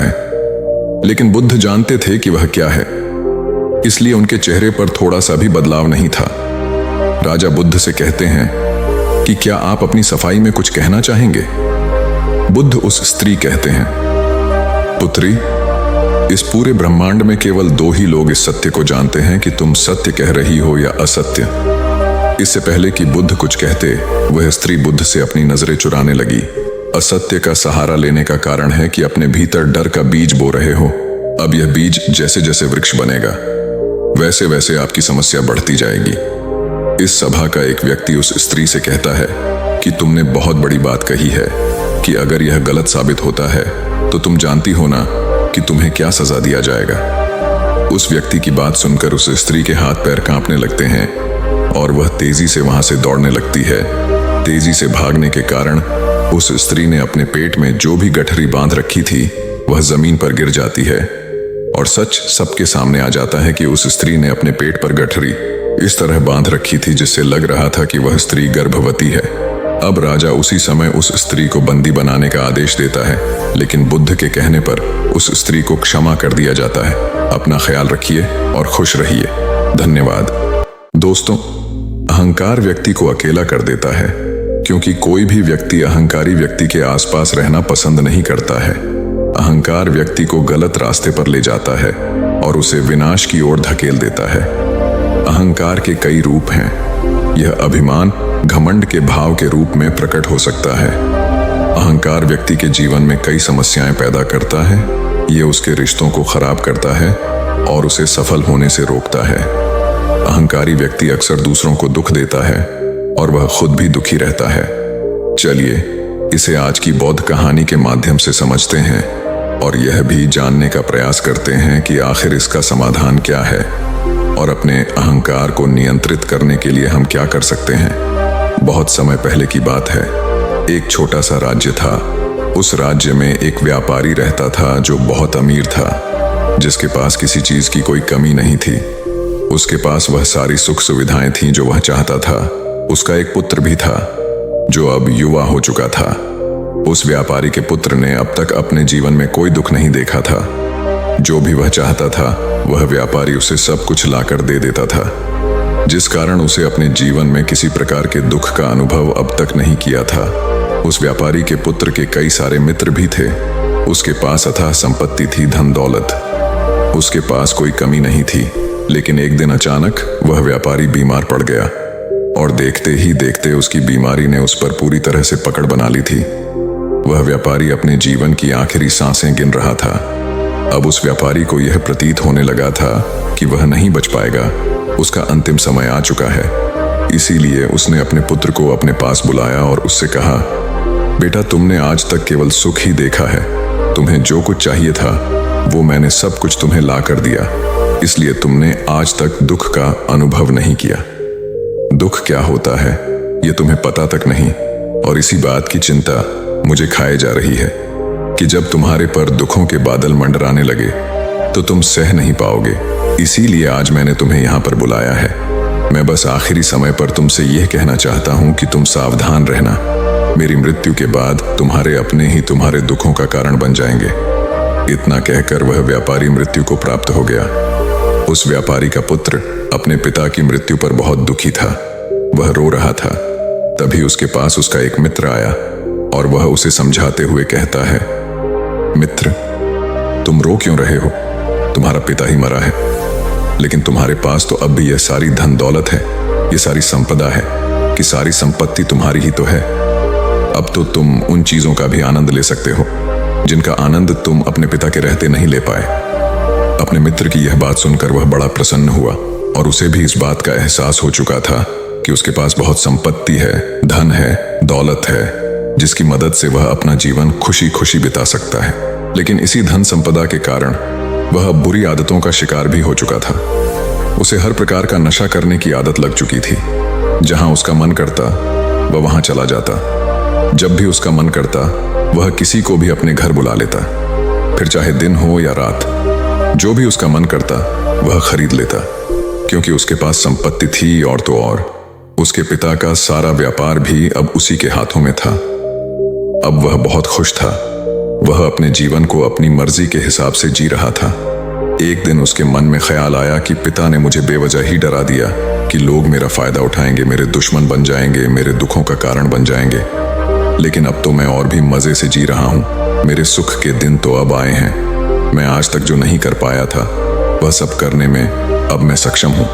Speaker 3: लेकिन बुद्ध जानते थे कि वह क्या है, इसलिए उनके चेहरे पर थोड़ा सा भी बदलाव नहीं था। राजा बुद्ध से कहते हैं कि क्या आप अपनी सफाई में कुछ कहना चाहेंगे? बुद्ध उस स्त्री कहते हैं, पुत्री, इस पूरे ब्रह्मांड में केवल दो ही लोग इस सत्य को जानते हैं कि तुम सत्य कह रही हो या असत्य। इससे पहले कि बुद्ध कुछ कहते, वह स्त्री बुद्ध से अपनी नजरें चुराने लगी। असत्य का सहारा लेने का कारण है कि अपने भीतर डर का बीज बो रहे हो। अब यह बीज जैसे जैसे वृक्ष बनेगा, वैसे वैसे आपकी समस्या बढ़ती जाएगी। इस सभा का एक व्यक्ति उस स्त्री से कहता है कि तुमने बहुत बड़ी बात कही है कि अगर यह गलत साबित होता है तो तुम जानती हो ना कि तुम्हें क्या सजा दिया जाएगा। उस व्यक्ति की बात सुनकर उस स्त्री के हाथ पैर कांपने लगते हैं और वह तेजी से वहां से दौड़ने लगती है। तेजी से भागने के कारण उस स्त्री ने अपने पेट में जो भी गठरी बांध रखी थी वह जमीन पर गिर जाती है और सच सबके सामने आ जाता है कि उस स्त्री ने अपने पेट पर गठरी इस तरह बांध रखी थी जिससे लग रहा था कि वह स्त्री गर्भवती है। अब राजा उसी समय उस स्त्री को बंदी बनाने का आदेश देता है, लेकिन बुद्ध के कहने पर उस स्त्री को क्षमा कर दिया जाता है। अपना ख्याल रखिए और खुश रहिए। धन्यवाद। दोस्तों, अहंकार व्यक्ति को अकेला कर देता है, क्योंकि कोई भी व्यक्ति अहंकारी व्यक्ति के आसपास रहना पसंद नहीं करता है। अहंकार व्यक्ति को गलत रास्ते पर ले जाता है और उसे विनाश की ओर धकेल देता है। अहंकार के कई रूप हैं। यह अभिमान, घमंड के भाव के रूप में प्रकट हो सकता है। अहंकार व्यक्ति के जीवन में कई समस्याएं पैदा करता है। ये उसके रिश्तों को खराब करता है और उसे सफल होने से रोकता है। अहंकारी व्यक्ति अक्सर दूसरों को दुख देता है और वह खुद भी दुखी रहता है। चलिए इसे आज की बौद्ध कहानी के माध्यम से समझते हैं और यह भी जानने का प्रयास करते हैं कि आखिर इसका समाधान क्या है और अपने अहंकार को नियंत्रित करने के लिए हम क्या कर सकते हैं। बहुत समय पहले की बात है। एक छोटा सा राज्य था। उस राज्य में एक व्यापारी रहता था जो बहुत अमीर था, जिसके पास किसी चीज की कोई कमी नहीं थी। उसके पास वह सारी सुख सुविधाएं थीं जो वह चाहता था। उसका एक पुत्र भी था जो अब युवा हो चुका था। उस व्यापारी के पुत्र ने अब तक अपने जीवन में कोई दुख नहीं देखा था। जो भी वह चाहता था वह व्यापारी उसे सब कुछ लाकर दे देता था, जिस कारण उसे अपने जीवन में किसी प्रकार के दुख का अनुभव अब तक नहीं किया था। उस व्यापारी के पुत्र के कई सारे मित्र भी थे। उसके पास अथाह संपत्ति थी, धन दौलत। उसके पास कोई कमी नहीं थी। लेकिन एक दिन अचानक वह व्यापारी बीमार पड़ गया और देखते ही देखते उसकी बीमारी ने उस पर पूरी तरह से पकड़ बना ली थी। वह व्यापारी अपने जीवन की आखिरी सांसें गिन रहा था। अब उस व्यापारी को यह प्रतीत होने लगा था कि वह नहीं बच पाएगा। उसका अंतिम समय आ चुका है। इसीलिए उसने अपने पुत्र को अपने पास बुलाया और उससे कहा, बेटा, तुमने आज तक केवल सुख ही देखा है। तुम्हें जो कुछ चाहिए था वो मैंने सब कुछ तुम्हें ला कर दिया, इसलिए तुमने आज तक दुख का अनुभव नहीं किया। दुख क्या होता है ये तुम्हें पता तक नहीं, और इसी बात की चिंता मुझे खाए जा रही है कि जब तुम्हारे पर दुखों के बादल मंडराने लगे तो तुम सह नहीं पाओगे। इसीलिए आज मैंने तुम्हें यहाँ पर बुलाया है। मैं बस आखिरी समय पर तुमसे यह कहना चाहता हूँ कि तुम सावधान रहना। मेरी मृत्यु के बाद तुम्हारे अपने ही तुम्हारे दुखों का कारण बन जाएंगे। इतना कहकर वह व्यापारी मृत्यु को प्राप्त हो गया। उस व्यापारी का पुत्र अपने पिता की मृत्यु पर बहुत दुखी था। वह रो रहा था। तभी उसके पास उसका एक मित्र आया और वह उसे समझाते हुए कहता है, मित्र, तुम रो क्यों रहे हो? तुम्हारा पिता ही मरा है, लेकिन तुम्हारे पास तो अब भी यह सारी धन दौलत है, ये सारी संपदा है कि सारी संपत्ति तुम्हारी ही तो है। अब तो तुम उन चीजों का भी आनंद ले सकते हो जिनका आनंद तुम अपने पिता के रहते नहीं ले पाए। अपने मित्र की यह बात सुनकर वह बड़ा प्रसन्न हुआ और उसे भी इस बात का एहसास हो चुका था कि उसके पास बहुत संपत्ति है, धन है, दौलत है, जिसकी मदद से वह अपना जीवन खुशी खुशी बिता सकता है। लेकिन इसी धन संपदा के कारण वह बुरी आदतों का शिकार भी हो चुका था। उसे हर प्रकार का नशा करने की आदत लग चुकी थी। जहां उसका मन करता वह वहां चला जाता। जब भी उसका मन करता वह किसी को भी अपने घर बुला लेता, फिर चाहे दिन हो या रात। जो भी उसका मन करता वह खरीद लेता, क्योंकि उसके पास संपत्ति थी। और तो और उसके पिता का सारा व्यापार भी अब उसी के हाथों में था। अब वह बहुत खुश था। वह अपने जीवन को अपनी मर्जी के हिसाब से जी रहा था। एक दिन उसके मन में ख्याल आया कि पिता ने मुझे बेवजह ही डरा दिया कि लोग मेरा फायदा उठाएंगे, मेरे दुश्मन बन जाएंगे, मेरे दुखों का कारण बन जाएंगे। लेकिन अब तो मैं और भी मजे से जी रहा हूँ। मेरे सुख के दिन तो अब आए हैं। मैं आज तक जो नहीं कर पाया था वह सब करने में अब मैं सक्षम हूँ।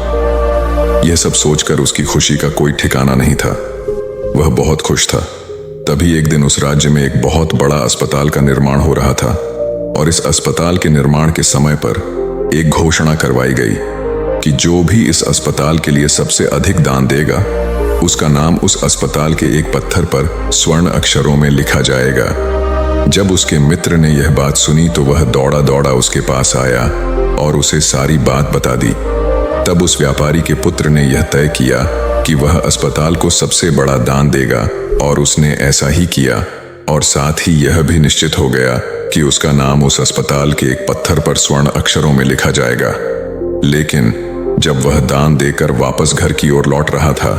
Speaker 3: यह सब सोचकर उसकी खुशी का कोई ठिकाना नहीं था। वह बहुत खुश था। तभी एक दिन उस राज्य में एक बहुत बड़ा अस्पताल का निर्माण हो रहा था और इस अस्पताल के निर्माण के समय पर एक घोषणा करवाई गई कि जो भी इस अस्पताल के लिए सबसे अधिक दान देगा उसका नाम उस अस्पताल के एक पत्थर पर स्वर्ण अक्षरों में लिखा जाएगा। जब उसके मित्र ने यह बात सुनी तो वह दौड़ा दौड़ा उसके पास आया और उसे सारी बात बता दी। तब उस व्यापारी के पुत्र ने यह तय किया कि वह अस्पताल को सबसे बड़ा दान देगा और उसने ऐसा ही किया। और साथ ही यह भी निश्चित हो गया कि उसका नाम उस अस्पताल के एक पत्थर पर स्वर्ण अक्षरों में लिखा जाएगा। लेकिन जब वह दान देकर वापस घर की ओर लौट रहा था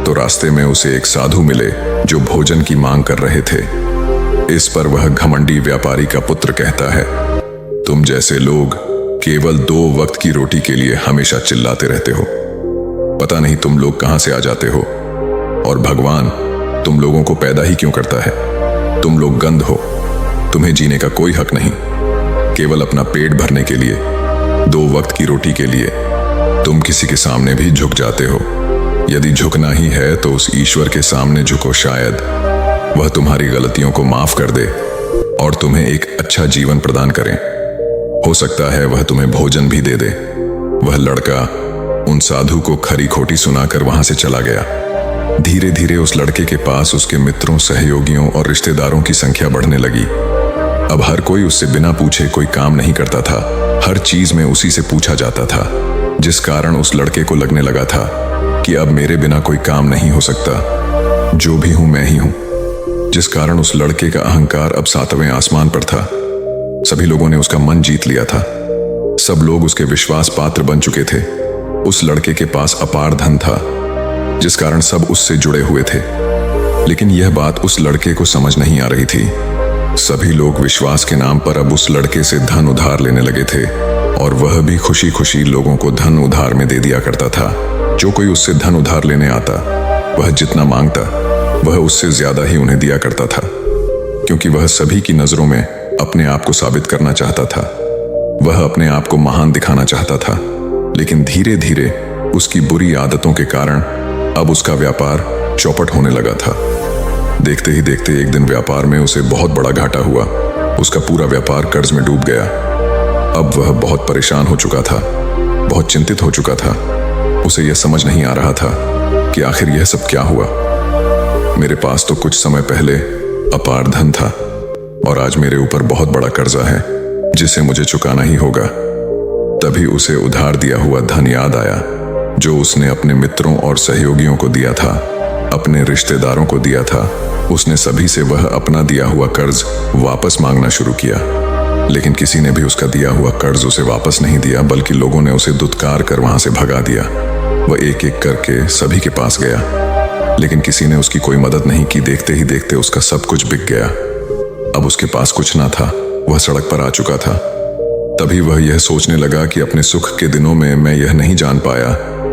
Speaker 3: तो रास्ते में उसे एक साधु मिले जो भोजन की मांग कर रहे थे। इस पर वह घमंडी व्यापारी का पुत्र कहता है, तुम जैसे लोग केवल 2 वक्त की रोटी के लिए हमेशा चिल्लाते रहते हो। पता नहीं तुम लोग कहां से आ जाते हो, और भगवान तुम लोगों को पैदा ही क्यों करता है। तुम लोग गंध हो, तुम्हें जीने का कोई हक नहीं। केवल अपना पेट भरने के लिए, 2 वक्त की रोटी के लिए तुम किसी के सामने भी झुक जाते हो। यदि झुकना ही है तो उस ईश्वर के सामने झुको, शायद वह तुम्हारी गलतियों को माफ कर दे और तुम्हें एक अच्छा जीवन प्रदान करें। हो सकता है वह तुम्हें भोजन भी दे दे। वह लड़का उन साधु को खरी खोटी सुनाकर वहां से चला गया। धीरे धीरे उस लड़के के पास उसके मित्रों, सहयोगियों और रिश्तेदारों की संख्या बढ़ने लगी। अब हर कोई उससे बिना पूछे कोई काम नहीं करता था। हर चीज में उसी से पूछा जाता था, जिस कारण उस लड़के को लगने लगा था कि अब मेरे बिना कोई काम नहीं हो सकता। जो भी हूं मैं ही हूं। जिस कारण उस लड़के का अहंकार अब 7वें आसमान पर था। सभी लोगों ने उसका मन जीत लिया था। सब लोग उसके विश्वास पात्र बन चुके थे। उस लड़के के पास अपार धन था, जिस कारण सब उससे जुड़े हुए थे। लेकिन यह बात उस लड़के को समझ नहीं आ रही थी। सभी लोग विश्वास के नाम पर अब उस लड़के से धन उधार लेने लगे थे, और वह भी खुशी खुशी लोगों को धन उधार में दे दिया करता था। जो कोई उससे धन उधार लेने आता, वह जितना मांगता वह उससे ज्यादा ही उन्हें दिया करता था, क्योंकि वह सभी की नजरों में अपने आप को साबित करना चाहता था। वह अपने आप को महान दिखाना चाहता था। लेकिन धीरे धीरे उसकी बुरी आदतों के कारण अब उसका व्यापार चौपट होने लगा था। देखते ही देखते एक दिन व्यापार में उसे बहुत बड़ा घाटा हुआ। उसका पूरा व्यापार कर्ज में डूब गया। अब वह बहुत परेशान हो चुका था, बहुत चिंतित हो चुका था। उसे यह समझ नहीं आ रहा था कि आखिर यह सब क्या हुआ। मेरे पास तो कुछ समय पहले अपार धन था, और आज मेरे ऊपर बहुत बड़ा कर्जा है जिसे मुझे चुकाना ही होगा। तभी उसे उधार दिया हुआ धन याद आया, जो उसने अपने मित्रों और सहयोगियों को दिया था, अपने रिश्तेदारों को दिया था। उसने सभी से वह अपना दिया हुआ कर्ज वापस मांगना शुरू किया, लेकिन किसी ने भी उसका दिया हुआ कर्ज उसे वापस नहीं दिया, बल्कि लोगों ने उसे दुत्कार कर वहां से भगा दिया। वह एक एक करके सभी के पास गया, लेकिन किसी ने उसकी कोई मदद नहीं की। देखते ही देखते उसका सब कुछ बिक गया। अब उसके पास कुछ ना था। वह सड़क पर आ चुका था। तभी वह यह सोचने लगा कि अपने सुख के दिनों में मैं यह नहीं जान पाया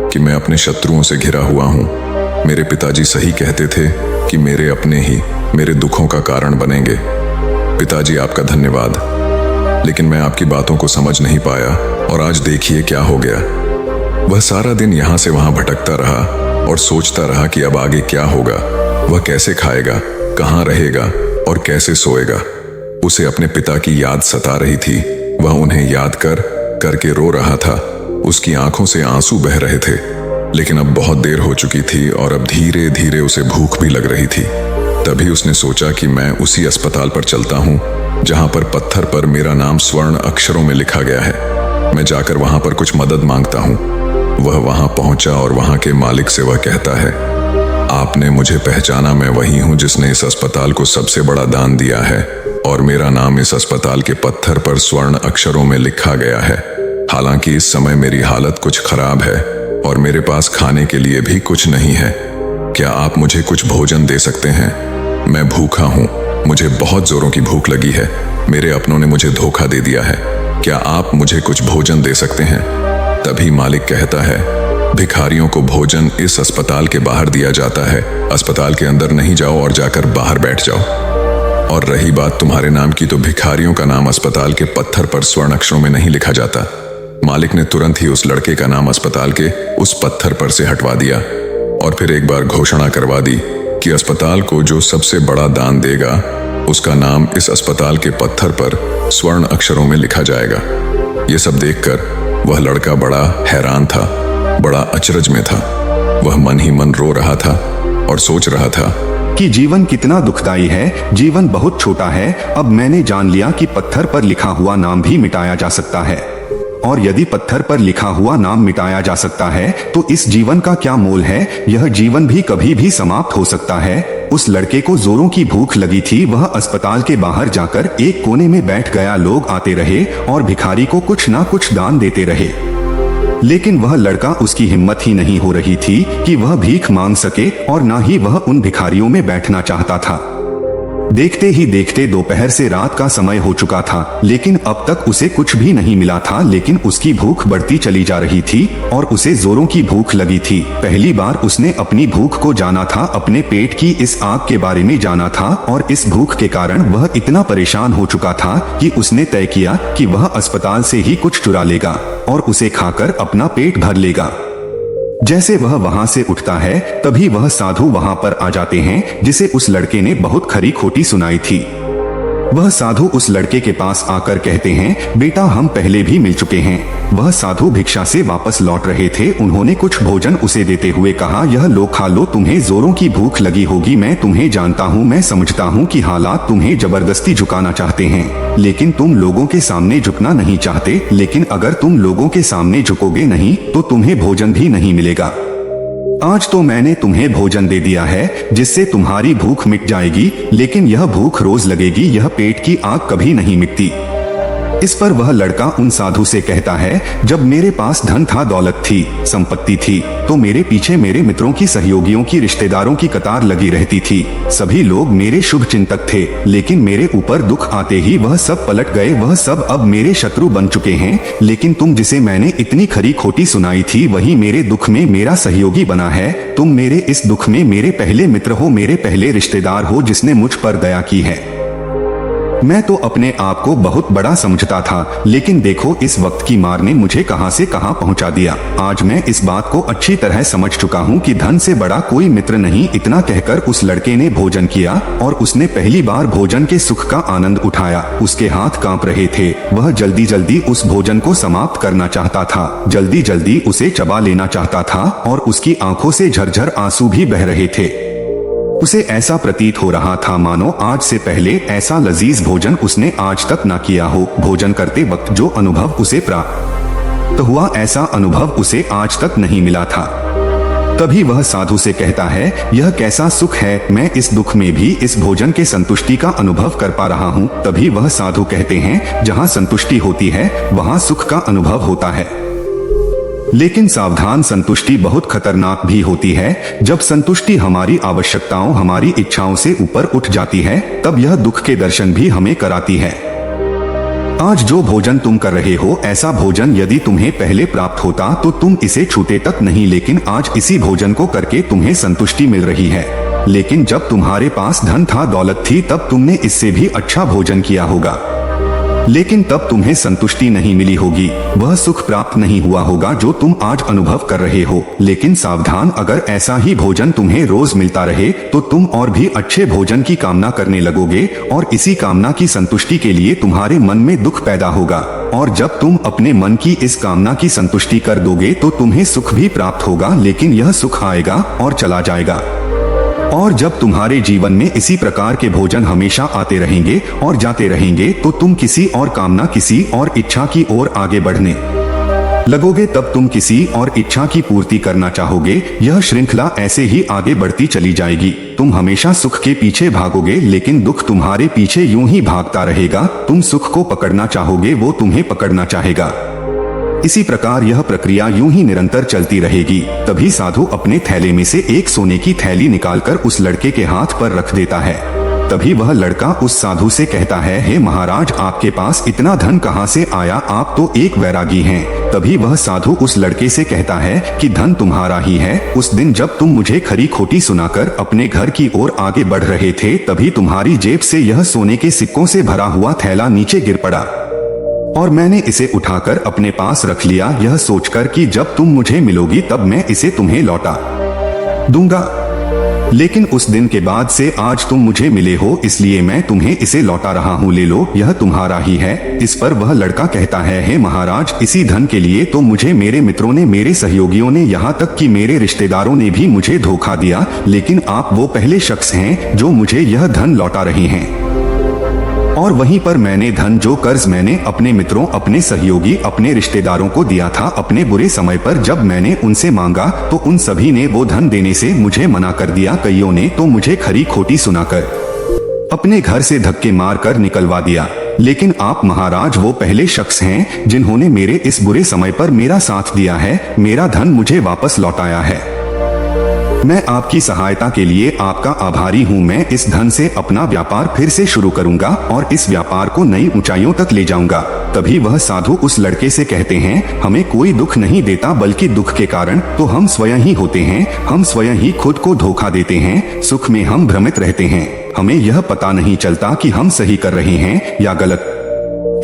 Speaker 3: कि मैं अपने शत्रुओं से घिरा हुआ हूं। मेरे पिताजी सही कहते थे कि मेरे अपने ही मेरे दुखों का कारण बनेंगे। पिताजी, आपका धन्यवाद, लेकिन मैं आपकी बातों को समझ नहीं पाया, और आज देखिए क्या हो गया। वह सारा दिन यहां से वहां भटकता रहा और सोचता रहा कि अब आगे क्या होगा। वह कैसे खाएगा, कहां रहेगा और कैसे सोएगा। उसे अपने पिता की याद सता रही थी। वह उन्हें याद करके रो रहा था। उसकी आंखों से आंसू बह रहे थे। लेकिन अब बहुत देर हो चुकी थी, और अब धीरे धीरे उसे भूख भी लग रही थी। तभी उसने सोचा कि मैं उसी अस्पताल पर चलता हूं जहां पर पत्थर पर मेरा नाम स्वर्ण अक्षरों में लिखा गया है। मैं जाकर वहां पर कुछ मदद मांगता हूं। वह वहां पहुंचा और वहां के मालिक से वह कहता है, आपने मुझे पहचाना। मैं वही हूं जिसने इस अस्पताल को सबसे बड़ा दान दिया है, और मेरा नाम इस अस्पताल के पत्थर पर स्वर्ण अक्षरों में लिखा गया है। हालांकि इस समय मेरी हालत कुछ खराब है और मेरे पास खाने के लिए भी कुछ नहीं है। क्या आप मुझे कुछ भोजन दे सकते हैं? मैं भूखा हूं। मुझे बहुत जोरों की भूख लगी है। मेरे अपनों ने मुझे धोखा दे दिया है। क्या आप मुझे कुछ भोजन दे सकते हैं? तभी मालिक कहता है, भिखारियों को भोजन इस अस्पताल के बाहर दिया जाता है। अस्पताल के अंदर नहीं जाओ और जाकर बाहर बैठ जाओ। और रही बात तुम्हारे नाम की, तो भिखारियों का नाम अस्पताल के पत्थर पर स्वर्ण अक्षरों में नहीं लिखा जाता। मालिक ने तुरंत ही उस लड़के का नाम अस्पताल के उस पत्थर पर से हटवा दिया, और फिर एक बार घोषणा करवा दी कि अस्पताल को जो सबसे बड़ा दान देगा, उसका नाम इस अस्पताल के पत्थर पर स्वर्ण अक्षरों में लिखा जाएगा। यह सब देखकर वह लड़का बड़ा हैरान था, बड़ा अचरज में था। वह मन ही मन रो रहा था और सोच रहा था
Speaker 4: कि जीवन कितना दुखदाई है। जीवन बहुत छोटा है। अब मैंने जान लिया कि पत्थर पर लिखा हुआ नाम भी मिटाया जा सकता है, और यदि पत्थर पर लिखा हुआ नाम मिटाया जा सकता है तो इस जीवन का क्या मोल है। यह जीवन भी कभी भी समाप्त हो सकता है। उस लड़के को जोरों की भूख लगी थी। वह अस्पताल के बाहर जाकर एक कोने में बैठ गया। लोग आते रहे और भिखारी को कुछ ना कुछ दान देते रहे। लेकिन वह लड़का उसकी हिम्मत ही नहीं हो रही थी कि वह भीख मांग सके और ना ही वह उन भिखारियों में बैठना चाहता था। देखते ही देखते दोपहर से रात का समय हो चुका था, लेकिन अब तक उसे कुछ भी नहीं मिला था। लेकिन उसकी भूख बढ़ती चली जा रही थी और उसे जोरों की भूख लगी थी। पहली बार उसने अपनी भूख को जाना था, अपने पेट की इस आग के बारे में जाना था और इस भूख के कारण वह इतना परेशान हो चुका था कि उसने तय किया कि वह अस्पताल से ही कुछ चुरा लेगा और उसे खाकर अपना पेट भर लेगा। जैसे वह वहां से उठता है तभी वह साधु वहां पर आ जाते हैं जिसे उस लड़के ने बहुत खरी खोटी सुनाई थी। वह साधु उस लड़के के पास आकर कहते हैं, बेटा हम पहले भी मिल चुके हैं। वह साधु भिक्षा से वापस लौट रहे थे। उन्होंने कुछ भोजन उसे देते हुए कहा, यह लो खा लो, तुम्हें जोरों की भूख लगी होगी। मैं तुम्हें जानता हूँ, मैं समझता हूँ कि हालात तुम्हें जबरदस्ती झुकाना चाहते हैं, लेकिन तुम लोगों के सामने झुकना नहीं चाहते। लेकिन अगर तुम लोगों के सामने झुकोगे नहीं तो तुम्हें भोजन भी नहीं मिलेगा। आज तो मैंने तुम्हें भोजन दे दिया है जिससे तुम्हारी भूख मिट जाएगी, लेकिन यह भूख रोज लगेगी, यह पेट की आग कभी नहीं मिटती। इस पर वह लड़का उन साधु से कहता है, जब मेरे पास धन था, दौलत थी, संपत्ति थी, तो मेरे पीछे मेरे मित्रों की, सहयोगियों की, रिश्तेदारों की कतार लगी रहती थी। सभी लोग मेरे शुभ चिंतक थे, लेकिन मेरे ऊपर दुख आते ही वह सब पलट गए। वह सब अब मेरे शत्रु बन चुके हैं। लेकिन तुम जिसे मैंने इतनी खरी खोटी सुनाई थी, वही मेरे दुख में मेरा सहयोगी बना है। तुम मेरे इस दुख में मेरे पहले मित्र हो, मेरे पहले रिश्तेदार हो जिसने मुझ पर दया की है। मैं तो अपने आप को बहुत बड़ा समझता था, लेकिन देखो इस वक्त की मार ने मुझे कहां से कहां पहुंचा दिया। आज मैं इस बात को अच्छी तरह समझ चुका हूं कि धन से बड़ा कोई मित्र नहीं। इतना कहकर उस लड़के ने भोजन किया और उसने पहली बार भोजन के सुख का आनंद उठाया। उसके हाथ कांप रहे थे। वह जल्दी जल्दी उस भोजन को समाप्त करना चाहता था, जल्दी जल्दी उसे चबा लेना चाहता था और उसकी आंखों से झरझर आंसू भी बह रहे थे। उसे ऐसा प्रतीत हो रहा था मानो आज से पहले ऐसा लजीज भोजन उसने आज तक ना किया हो। भोजन करते वक्त जो अनुभव उसे प्राप्त हुआ, ऐसा अनुभव उसे आज तक नहीं मिला था। तभी वह साधु से कहता है, यह कैसा सुख है, मैं इस दुख में भी इस भोजन के संतुष्टि का अनुभव कर पा रहा हूँ। तभी वह साधु कहते हैं, जहाँ संतुष्टि होती है वहाँ सुख का अनुभव होता है, लेकिन सावधान, संतुष्टि बहुत खतरनाक भी होती है। जब संतुष्टि हमारी आवश्यकताओं, हमारी इच्छाओं से ऊपर उठ जाती है, तब यह दुख के दर्शन भी हमें कराती है। आज जो भोजन तुम कर रहे हो, ऐसा भोजन यदि तुम्हें पहले प्राप्त होता तो तुम इसे छूते तक नहीं, लेकिन आज इसी भोजन को करके तुम्हें संतुष्टि मिल रही है। लेकिन जब तुम्हारे पास धन था, दौलत थी, तब तुमने इससे भी अच्छा भोजन किया होगा, लेकिन तब तुम्हें संतुष्टि नहीं मिली होगी, वह सुख प्राप्त नहीं हुआ होगा जो तुम आज अनुभव कर रहे हो। लेकिन सावधान, अगर ऐसा ही भोजन तुम्हें रोज मिलता रहे तो तुम और भी अच्छे भोजन की कामना करने लगोगे और इसी कामना की संतुष्टि के लिए तुम्हारे मन में दुख पैदा होगा। और जब तुम अपने मन की इस कामना की संतुष्टि कर दोगे तो तुम्हें सुख भी प्राप्त होगा, लेकिन यह सुख आएगा और चला जाएगा। और जब तुम्हारे जीवन में इसी प्रकार के भोजन हमेशा आते रहेंगे और जाते रहेंगे तो तुम किसी और कामना, किसी और इच्छा की ओर आगे बढ़ने लगोगे। तब तुम किसी और इच्छा की पूर्ति करना चाहोगे। यह श्रृंखला ऐसे ही आगे बढ़ती चली जाएगी। तुम हमेशा सुख के पीछे भागोगे, लेकिन दुख तुम्हारे पीछे यूं ही भागता रहेगा। तुम सुख को पकड़ना चाहोगे, वो तुम्हें पकड़ना चाहेगा। इसी प्रकार यह प्रक्रिया यूं ही निरंतर चलती रहेगी। तभी साधु अपने थैले में से एक सोने की थैली निकालकर उस लड़के के हाथ पर रख देता है। तभी वह लड़का उस साधु से कहता है, हे महाराज, आपके पास इतना धन कहाँ से आया? आप तो एक वैरागी हैं। तभी वह साधु उस लड़के से कहता है कि धन तुम्हारा ही है। उस दिन जब तुम मुझे खरी खोटी सुनाकर अपने घर की ओर आगे बढ़ रहे थे, तभी तुम्हारी जेब से यह सोने के सिक्कों से भरा हुआ थैला नीचे गिर पड़ा और मैंने इसे उठाकर अपने पास रख लिया, यह सोचकर कि जब तुम मुझे मिलोगी तब मैं इसे तुम्हें लौटा दूंगा। लेकिन उस दिन के बाद से आज तुम मुझे मिले हो, इसलिए मैं तुम्हें इसे लौटा रहा हूँ, ले लो, यह तुम्हारा ही है। इस पर वह लड़का कहता है, हे महाराज, इसी धन के लिए तो मुझे मेरे मित्रों ने, मेरे सहयोगियों ने, यहाँ तक कि मेरे रिश्तेदारों ने भी मुझे धोखा दिया, लेकिन आप वो पहले शख्स हैं जो मुझे यह धन लौटा रहे हैं। और वहीं पर मैंने धन, जो कर्ज मैंने अपने मित्रों, अपने सहयोगी, अपने रिश्तेदारों को दिया था, अपने बुरे समय पर जब मैंने उनसे मांगा तो उन सभी ने वो धन देने से मुझे मना कर दिया। कईयों ने तो मुझे खरी खोटी सुनाकर अपने घर से धक्के मार कर निकलवा दिया। लेकिन आप महाराज वो पहले शख्स हैं जिन्होंने मेरे इस बुरे समय पर मेरा साथ दिया है, मेरा धन मुझे वापस लौटाया है। मैं आपकी सहायता के लिए आपका आभारी हूँ। मैं इस धन से अपना व्यापार फिर से शुरू करूंगा और इस व्यापार को नई ऊंचाइयों तक ले जाऊंगा। तभी वह साधु उस लड़के से कहते हैं, हमें कोई दुख नहीं देता, बल्कि दुख के कारण तो हम स्वयं ही होते हैं। हम स्वयं ही खुद को धोखा देते हैं। सुख में हम भ्रमित रहते हैं। हमें यह पता नहीं चलता कि हम सही कर रहे हैं या गलत।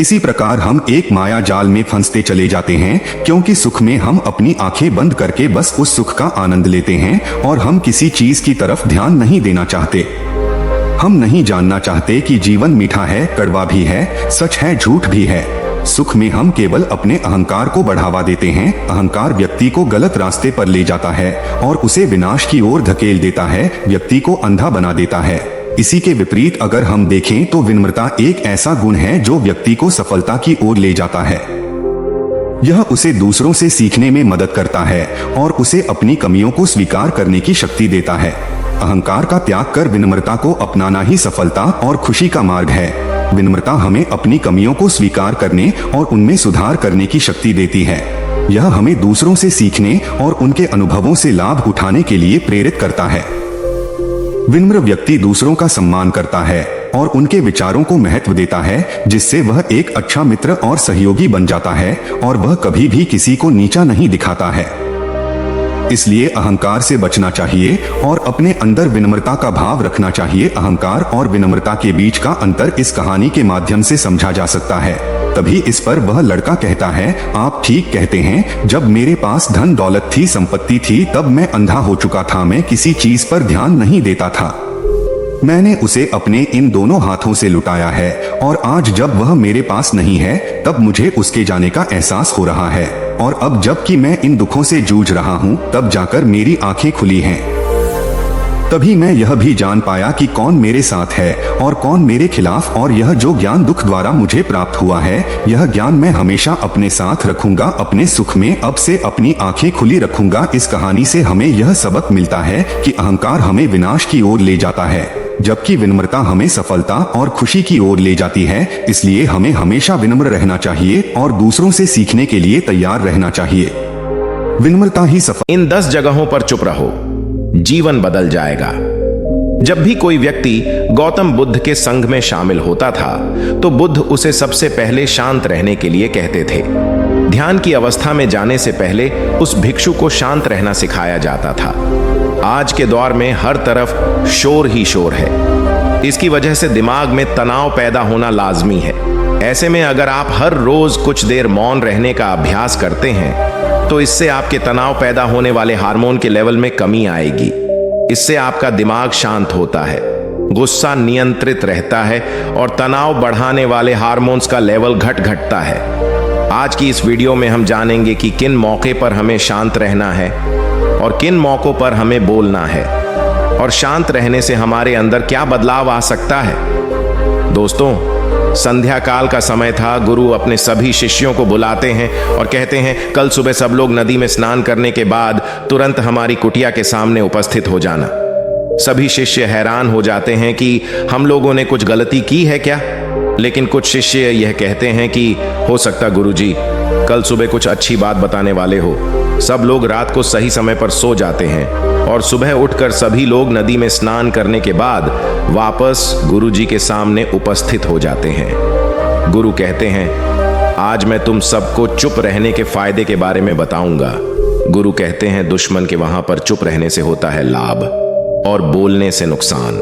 Speaker 4: इसी प्रकार हम एक माया जाल में फंसते चले जाते हैं, क्योंकि सुख में हम अपनी आंखें बंद करके बस उस सुख का आनंद लेते हैं और हम किसी चीज की तरफ ध्यान नहीं देना चाहते। हम नहीं जानना चाहते कि जीवन मीठा है, कड़वा भी है, सच है, झूठ भी है। सुख में हम केवल अपने अहंकार को बढ़ावा देते हैं। अहंकार व्यक्ति को गलत रास्ते पर ले जाता है और उसे विनाश की ओर धकेल देता है, व्यक्ति को अंधा बना देता है। इसी के विपरीत अगर हम देखें तो विनम्रता एक ऐसा गुण है जो व्यक्ति को सफलता की ओर ले जाता है। यह उसे दूसरों से सीखने में मदद करता है और उसे अपनी कमियों को स्वीकार करने की शक्ति देता है। अहंकार का त्याग कर विनम्रता को अपनाना ही सफलता और खुशी का मार्ग है। विनम्रता हमें अपनी कमियों को स्वीकार करने और उनमें सुधार करने की शक्ति देती है। यह हमें दूसरों से सीखने और उनके अनुभवों से लाभ उठाने के लिए प्रेरित करता है। विनम्र व्यक्ति दूसरों का सम्मान करता है और उनके विचारों को महत्व देता है, जिससे वह एक अच्छा मित्र और सहयोगी बन जाता है और वह कभी भी किसी को नीचा नहीं दिखाता है। इसलिए अहंकार से बचना चाहिए और अपने अंदर विनम्रता का भाव रखना चाहिए। अहंकार और विनम्रता के बीच का अंतर इस कहानी के माध्यम से समझा जा सकता है। तभी इस पर वह लड़का कहता है, आप ठीक कहते हैं, जब मेरे पास धन दौलत थी, संपत्ति थी, तब मैं अंधा हो चुका था। मैं किसी चीज पर ध्यान नहीं देता था। मैंने उसे अपने इन दोनों हाथों से लुटाया है और आज जब वह मेरे पास नहीं है तब मुझे उसके जाने का एहसास हो रहा है। और अब जबकि मैं इन दुखों से जूझ रहा हूँ तब जाकर मेरी आंखें खुली हैं। तभी मैं यह भी जान पाया कि कौन मेरे साथ है और कौन मेरे खिलाफ, और यह जो ज्ञान दुख द्वारा मुझे प्राप्त हुआ है, यह ज्ञान मैं हमेशा अपने साथ रखूंगा। अपने सुख में अब से अपनी आंखें खुली रखूंगा। इस कहानी से हमें यह सबक मिलता है कि अहंकार हमें विनाश की ओर ले जाता है, जबकि विनम्रता हमें सफलता और खुशी की ओर ले जाती है। इसलिए हमें हमेशा विनम्र रहना चाहिए और दूसरों से सीखने के लिए तैयार रहना चाहिए। विनम्रता ही सफल।
Speaker 2: इन 10 जगहों पर चुप रहो, जीवन बदल जाएगा। जब भी कोई व्यक्ति गौतम बुद्ध के संघ में शामिल होता था तो बुद्ध उसे सबसे पहले शांत रहने के लिए कहते थे। ध्यान की अवस्था में जाने से पहले उस भिक्षु को शांत रहना सिखाया जाता था। आज के दौर में हर तरफ शोर ही शोर है। इसकी वजह से दिमाग में तनाव पैदा होना लाजमी है। ऐसे में अगर आप हर रोज कुछ देर मौन रहने का अभ्यास करते हैं तो इससे आपके तनाव पैदा होने वाले हार्मोन के लेवल में कमी आएगी। इससे आपका दिमाग शांत होता है, गुस्सा नियंत्रित रहता है और तनाव बढ़ाने वाले हार्मोन्स का लेवल घटता है। आज की इस वीडियो में हम जानेंगे कि किन मौके पर हमें शांत रहना है और किन मौकों पर हमें बोलना है, और शांत रहने से हमारे अंदर क्या बदलाव आ सकता है। दोस्तों, संध्या काल का समय था। गुरु अपने सभी शिष्यों को बुलाते हैं और कहते हैं, कल सुबह सब लोग नदी में स्नान करने के बाद तुरंत हमारी कुटिया के सामने उपस्थित हो जाना। सभी शिष्य हैरान हो जाते हैं कि हम लोगों ने कुछ गलती की है क्या। लेकिन कुछ शिष्य यह कहते हैं कि हो सकता गुरुजी कल सुबह कुछ अच्छी बात बताने वाले हो। सब लोग रात को सही समय पर सो जाते हैं और सुबह उठकर सभी लोग नदी में स्नान करने के बाद वापस गुरुजी के सामने उपस्थित हो जाते हैं। गुरु कहते हैं, आज मैं तुम सबको चुप रहने के फायदे के बारे में बताऊंगा। गुरु कहते हैं, दुश्मन के वहां पर चुप रहने से होता है लाभ और बोलने से नुकसान।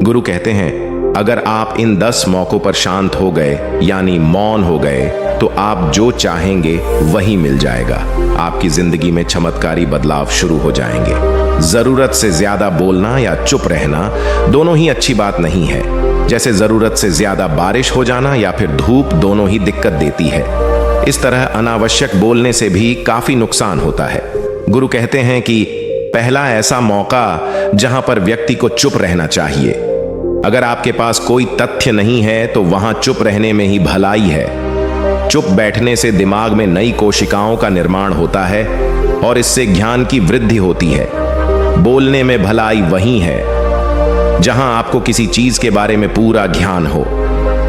Speaker 2: गुरु कहते हैं, अगर आप इन 10 मौकों पर शांत हो गए यानी मौन हो गए तो आप जो चाहेंगे वही मिल जाएगा। आपकी जिंदगी में चमत्कारी बदलाव शुरू हो जाएंगे। जरूरत से ज्यादा बोलना या चुप रहना दोनों ही अच्छी बात नहीं है। जैसे जरूरत से ज्यादा बारिश हो जाना या फिर धूप दोनों ही दिक्कत देती है। इस तरह अनावश्यक बोलने से भी काफी नुकसान होता है। गुरु कहते हैं कि पहला ऐसा मौका जहां पर व्यक्ति को चुप रहना चाहिए। अगर आपके पास कोई तथ्य नहीं है तो वहां चुप रहने में ही भलाई है। चुप बैठने से दिमाग में नई कोशिकाओं का निर्माण होता है और इससे ज्ञान की वृद्धि होती है। बोलने में भलाई वही है जहां आपको किसी चीज के बारे में पूरा ज्ञान हो।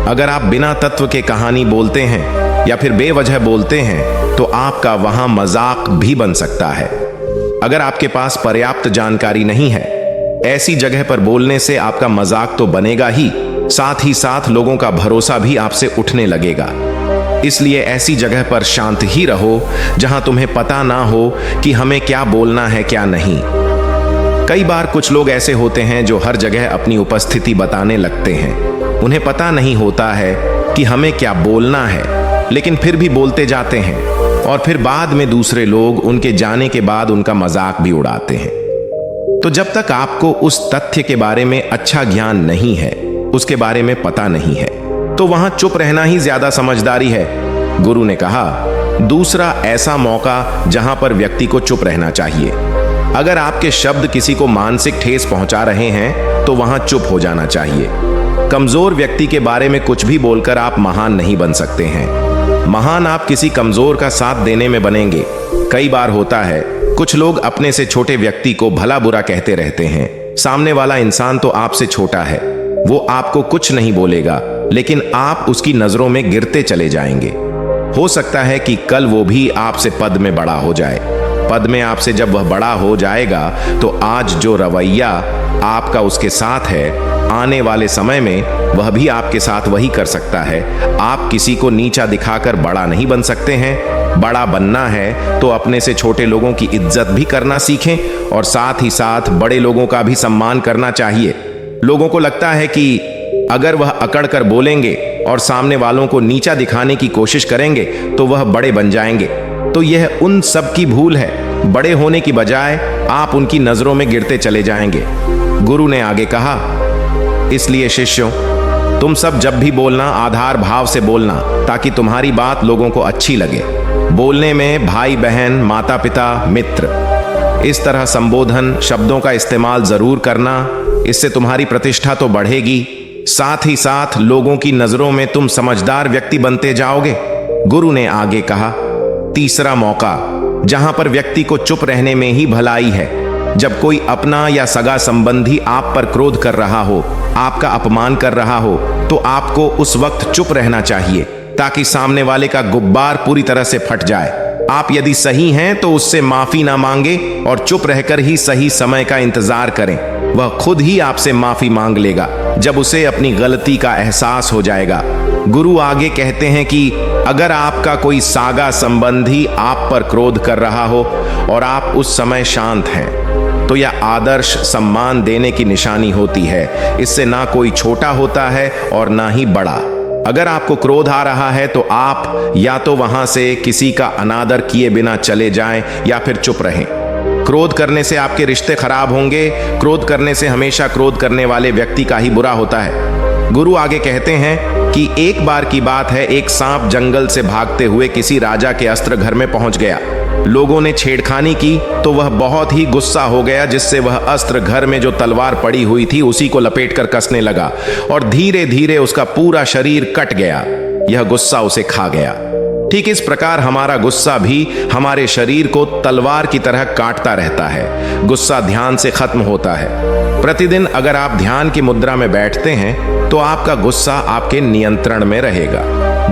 Speaker 2: अगर आप बिना तत्व के कहानी बोलते हैं या फिर बेवजह बोलते हैं तो आपका वहां मजाक भी बन सकता है। अगर आपके पास पर्याप्त जानकारी नहीं है, ऐसी जगह पर बोलने से आपका मजाक तो बनेगा ही साथ लोगों का भरोसा भी आपसे उठने लगेगा। इसलिए ऐसी जगह पर शांत ही रहो जहां तुम्हें पता ना हो कि हमें क्या बोलना है क्या नहीं। कई बार कुछ लोग ऐसे होते हैं जो हर जगह अपनी उपस्थिति बताने लगते हैं। उन्हें पता नहीं होता है कि हमें क्या बोलना है, लेकिन फिर भी बोलते जाते हैं और फिर बाद में दूसरे लोग उनके जाने के बाद उनका मजाक भी उड़ाते हैं। तो जब तक आपको उस तथ्य के बारे में अच्छा ज्ञान नहीं है, उसके बारे में पता नहीं है, तो वहां चुप रहना ही ज्यादा समझदारी है। गुरु ने कहा, दूसरा ऐसा मौका जहां पर व्यक्ति को चुप रहना चाहिए। अगर आपके शब्द किसी को मानसिक ठेस पहुंचा रहे हैं तो वहां चुप हो जाना चाहिए। कमजोर व्यक्ति के बारे में कुछ भी बोलकर आप महान नहीं बन सकते हैं। महान आप किसी कमजोर का साथ देने में बनेंगे। कई बार होता है कुछ लोग अपने से छोटे व्यक्ति को भला बुरा कहते रहते हैं। सामने वाला इंसान तो आपसे छोटा है, वो आपको कुछ नहीं बोलेगा, लेकिन आप उसकी नजरों में गिरते चले जाएंगे। हो सकता है कि कल वो भी आपसे पद में बड़ा हो जाए। पद में आपसे जब वह बड़ा हो जाएगा तो आज जो रवैया आपका उसके साथ है, आने वाले समय में वह भी आपके साथ वही कर सकता है। आप किसी को नीचा दिखाकर बड़ा नहीं बन सकते हैं। बड़ा बनना है तो अपने से छोटे लोगों की इज्जत भी करना सीखें और साथ ही साथ बड़े लोगों का भी सम्मान करना चाहिए। लोगों को लगता है कि अगर वह अकड़ कर बोलेंगे और सामने वालों को नीचा दिखाने की कोशिश करेंगे तो वह बड़े बन जाएंगे। तो यह उन सब की भूल है। बड़े होने की बजाय आप उनकी नजरों में गिरते चले जाएंगे। गुरु ने आगे कहा, इसलिए शिष्यों, तुम सब जब भी बोलना आधार भाव से बोलना, ताकि तुम्हारी बात लोगों को अच्छी लगे। बोलने में भाई बहन, माता पिता, मित्र, इस तरह संबोधन शब्दों का इस्तेमाल जरूर करना। इससे तुम्हारी प्रतिष्ठा तो बढ़ेगी, साथ ही साथ लोगों की नजरों में तुम समझदार व्यक्ति बनते जाओगे। गुरु ने आगे कहा, तीसरा मौका जहां पर व्यक्ति को चुप रहने में ही भलाई है, जब कोई अपना या सगा संबंधी आप पर क्रोध कर रहा हो, आपका अपमान कर रहा हो, तो आपको उस वक्त चुप रहना चाहिए ताकि सामने वाले का गुब्बार पूरी तरह से फट जाए। आप यदि सही हैं तो उससे माफी ना मांगे और चुप रहकर ही सही समय का इंतजार करें। वह खुद ही आपसे माफी मांग लेगा जब उसे अपनी गलती का एहसास हो जाएगा। गुरु आगे कहते हैं कि अगर आपका कोई सागा संबंधी आप पर क्रोध कर रहा हो और आप उस समय शांत हैं, तो यह आदर्श सम्मान देने की निशानी होती है। इससे ना कोई छोटा होता है और ना ही बड़ा। अगर आपको क्रोध आ रहा है तो आप या तो वहां से किसी का अनादर किए बिना चले जाएं या फिर चुप रहें। क्रोध करने से आपके रिश्ते खराब होंगे। क्रोध करने से हमेशा क्रोध करने वाले व्यक्ति का ही बुरा होता है। गुरु आगे कहते हैं कि एक बार की बात है, एक सांप जंगल से भागते हुए किसी राजा के अस्त्र घर में पहुंच गया। लोगों ने छेड़खानी की तो वह बहुत ही गुस्सा हो गया, जिससे वह अस्त्र घर में जो तलवार पड़ी हुई थी उसी को लपेटकर कसने लगा और धीरे धीरे उसका पूरा शरीर कट गया। यह गुस्सा उसे खा गया। ठीक इस प्रकार हमारा गुस्सा भी हमारे शरीर को तलवार की तरह काटता रहता है। गुस्सा ध्यान से खत्म होता है। प्रतिदिन अगर आप ध्यान की मुद्रा में बैठते हैं तो आपका गुस्सा आपके नियंत्रण में रहेगा।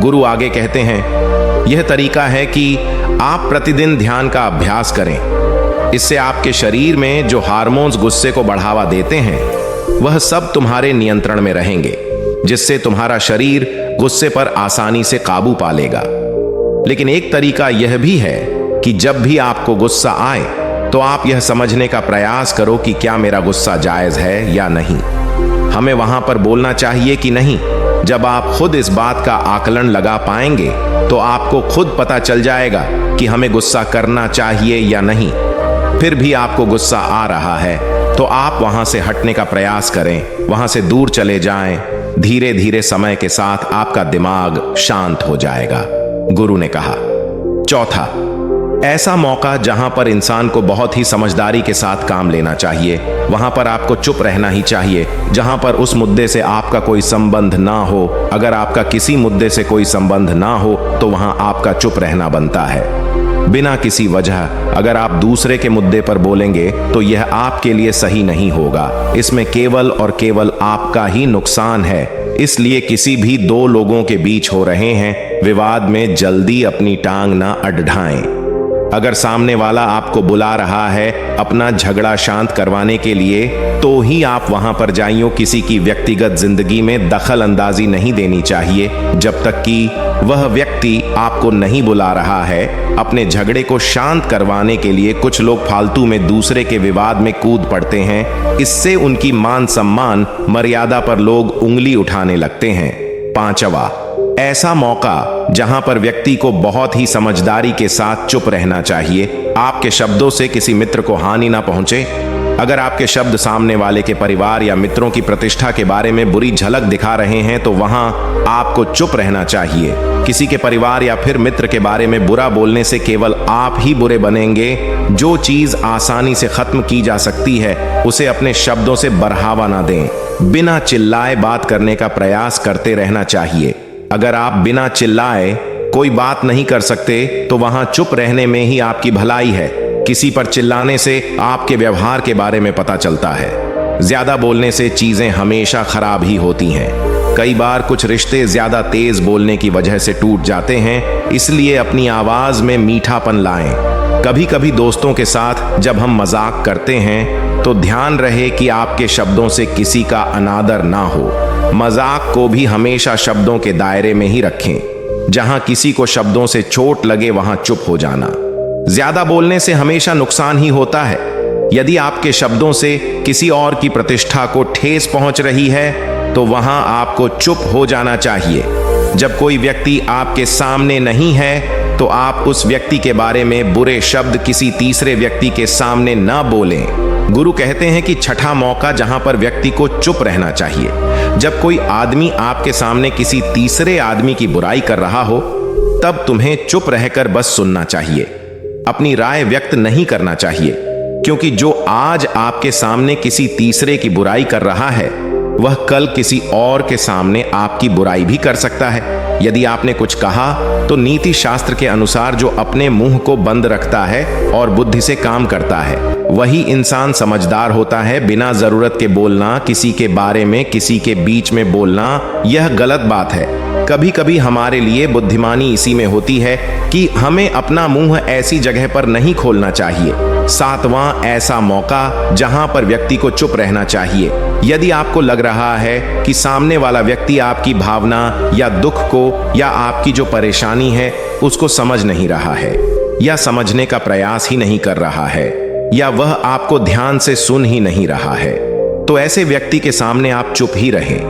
Speaker 2: गुरु आगे कहते हैं, यह तरीका है कि आप प्रतिदिन ध्यान का अभ्यास करें। इससे आपके शरीर में जो हार्मोन्स गुस्से को बढ़ावा देते हैं वह सब तुम्हारे नियंत्रण में रहेंगे, जिससे तुम्हारा शरीर गुस्से पर आसानी से काबू पा लेगा। लेकिन एक तरीका यह भी है कि जब भी आपको गुस्सा आए तो आप यह समझने का प्रयास करो कि क्या मेरा गुस्सा जायज है या नहीं। हमें वहां पर बोलना चाहिए कि नहीं। जब आप खुद इस बात का आकलन लगा पाएंगे तो आपको खुद पता चल जाएगा कि हमें गुस्सा करना चाहिए या नहीं। फिर भी आपको गुस्सा आ रहा है तो आप वहां से हटने का प्रयास करें, वहां से दूर चले जाएं। धीरे धीरे समय के साथ आपका दिमाग शांत हो जाएगा। गुरु ने कहा, चौथा ऐसा मौका जहां पर इंसान को बहुत ही समझदारी के साथ काम लेना चाहिए, वहां पर आपको चुप रहना ही चाहिए। जहां पर उस मुद्दे से आपका कोई संबंध ना हो, अगर आपका किसी मुद्दे से कोई संबंध ना हो तो वहां आपका चुप रहना बनता है। बिना किसी वजह अगर आप दूसरे के मुद्दे पर बोलेंगे तो यह आपके लिए सही नहीं होगा। इसमें केवल और केवल आपका ही नुकसान है।
Speaker 5: इसलिए किसी भी दो लोगों के बीच हो रहे हैं विवाद में जल्दी अपनी टांग ना अडढ़ाएं। अगर सामने वाला आपको बुला रहा है अपना झगड़ा शांत करवाने के लिए, तो ही आप वहां पर जाइयो। किसी की व्यक्तिगत जिंदगी में दखल अंदाजी नहीं देनी चाहिए जब तक कि वह व्यक्ति आपको नहीं बुला रहा है। अपने झगड़े को शांत करवाने के लिए कुछ लोग फालतू में दूसरे के विवाद में कूद पड़ते हैं। इससे उनकी मान सम्मान मर्यादा पर लोग उंगली उठाने लगते हैं। पांचवा, ऐसा मौका जहां पर व्यक्ति को बहुत ही समझदारी के साथ चुप रहना चाहिए। आपके शब्दों से किसी मित्र को हानि ना पहुंचे। अगर आपके शब्द सामने वाले के परिवार या मित्रों की प्रतिष्ठा के बारे में बुरी झलक दिखा रहे हैं तो वहां आपको चुप रहना चाहिए। किसी के परिवार या फिर मित्र के बारे में बुरा बोलने से केवल आप ही बुरे बनेंगे। जो चीज आसानी से खत्म की जा सकती है उसे अपने शब्दों से बढ़ावा ना दें। बिना चिल्लाए बात करने का प्रयास करते रहना चाहिए। अगर आप बिना चिल्लाए कोई बात नहीं कर सकते तो वहां चुप रहने में ही आपकी भलाई है। किसी पर चिल्लाने से आपके व्यवहार के बारे में पता चलता है। ज्यादा बोलने से चीजें हमेशा खराब ही होती हैं। कई बार कुछ रिश्ते ज्यादा तेज बोलने की वजह से टूट जाते हैं, इसलिए अपनी आवाज में मीठापन लाएं। कभी कभी दोस्तों के साथ जब हम मजाक करते हैं तो ध्यान रहे कि आपके शब्दों से किसी का अनादर ना हो। मजाक को भी हमेशा शब्दों के दायरे में ही रखें। जहां किसी को शब्दों से चोट लगे वहां चुप हो जाना। ज्यादा बोलने से हमेशा नुकसान ही होता है। यदि आपके शब्दों से किसी और की प्रतिष्ठा को ठेस पहुंच रही है तो वहां आपको चुप हो जाना चाहिए। जब कोई व्यक्ति आपके सामने नहीं है तो आप उस व्यक्ति के बारे में बुरे शब्द किसी तीसरे व्यक्ति के सामने ना बोलें। गुरु कहते हैं कि छठा मौका जहां पर व्यक्ति को चुप रहना चाहिए। जब कोई आदमी आपके सामने किसी तीसरे आदमी की बुराई कर रहा हो तब तुम्हें चुप रहकर बस सुनना चाहिए। अपनी राय व्यक्त नहीं करना चाहिए, क्योंकि जो आज आपके सामने किसी तीसरे की बुराई कर रहा है वह कल किसी और के सामने आपकी बुराई भी कर सकता है। यदि आपने कुछ कहा तो नीति शास्त्र के अनुसार जो अपने मुंह को बंद रखता है और बुद्धि से काम करता है वही इंसान समझदार होता है। बिना जरूरत के बोलना, किसी के बारे में किसी के बीच में बोलना, यह गलत बात है। कभी कभी हमारे लिए बुद्धिमानी इसी में होती है कि हमें अपना मुंह ऐसी जगह पर नहीं खोलना चाहिए। सातवां, ऐसा मौका जहां पर व्यक्ति को चुप रहना चाहिए। यदि आपको लग रहा है कि सामने वाला व्यक्ति आपकी भावना या दुख को या आपकी जो परेशानी है उसको समझ नहीं रहा है या समझने का प्रयास ही नहीं कर रहा है या वह आपको ध्यान से सुन ही नहीं रहा है, तो ऐसे व्यक्ति के सामने आप चुप ही रहें,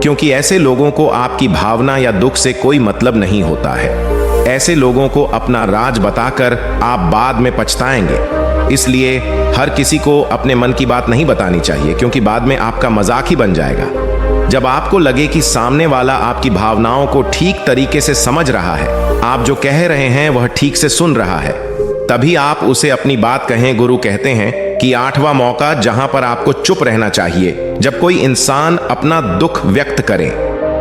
Speaker 5: क्योंकि ऐसे लोगों को आपकी भावना या दुख से कोई मतलब नहीं होता है। ऐसे लोगों को अपना राज बताकर आप बाद में पछताएंगे। इसलिए हर किसी को अपने मन की बात नहीं बतानी चाहिए, क्योंकि बाद में आपका मजाक ही बन जाएगा। जब आपको लगे कि सामने वाला आपकी भावनाओं को ठीक तरीके से समझ रहा है, आप जो कह रहे हैं वह ठीक से सुन रहा है, तभी आप उसे अपनी बात कहें। गुरु कहते हैं कि आठवां मौका जहां पर आपको चुप रहना चाहिए, जब कोई इंसान अपना दुख व्यक्त करे।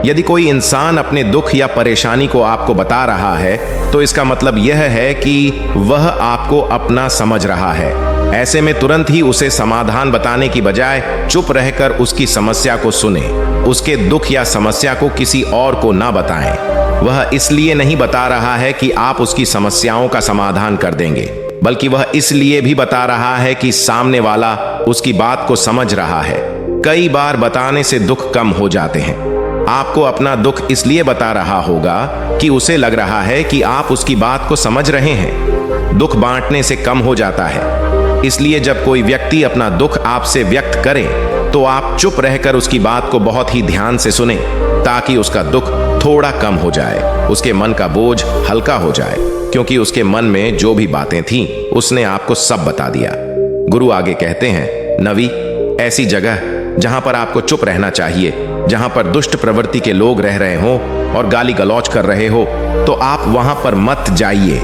Speaker 5: यदि कोई इंसान अपने दुख या परेशानी को आपको बता रहा है तो इसका मतलब यह है कि वह आपको अपना समझ रहा है। ऐसे में तुरंत ही उसे समाधान बताने की बजाय चुप रहकर उसकी समस्या को सुने। उसके दुख या समस्या को किसी और को ना बताएं। वह इसलिए नहीं बता रहा है कि आप उसकी समस्याओं का समाधान कर देंगे, बल्कि वह इसलिए भी बता रहा है कि सामने वाला उसकी बात को समझ रहा है। कई बार बताने से दुख कम हो जाते हैं। आपको अपना दुख इसलिए बता रहा होगा कि उसे लग रहा है कि आप उसकी बात को समझ रहे हैं। दुख बांटने से कम हो जाता है। इसलिए जब कोई व्यक्ति अपना दुख आपसे व्यक्त करे तो आप चुप रहकर उसकी बात को बहुत ही ध्यान से सुने, ताकि उसका दुख थोड़ा कम हो जाए, उसके मन का बोझ हल्का हो जाए, क्योंकि उसके मन में जो भी बातें थीं उसने आपको सब बता दिया। गुरु आगे कहते हैं, नवी, ऐसी जगह जहां पर आपको चुप रहना चाहिए, जहां पर दुष्ट प्रवृत्ति के लोग रह रहे हो और गाली गलौज कर रहे हो, तो आप वहां पर मत जाइए।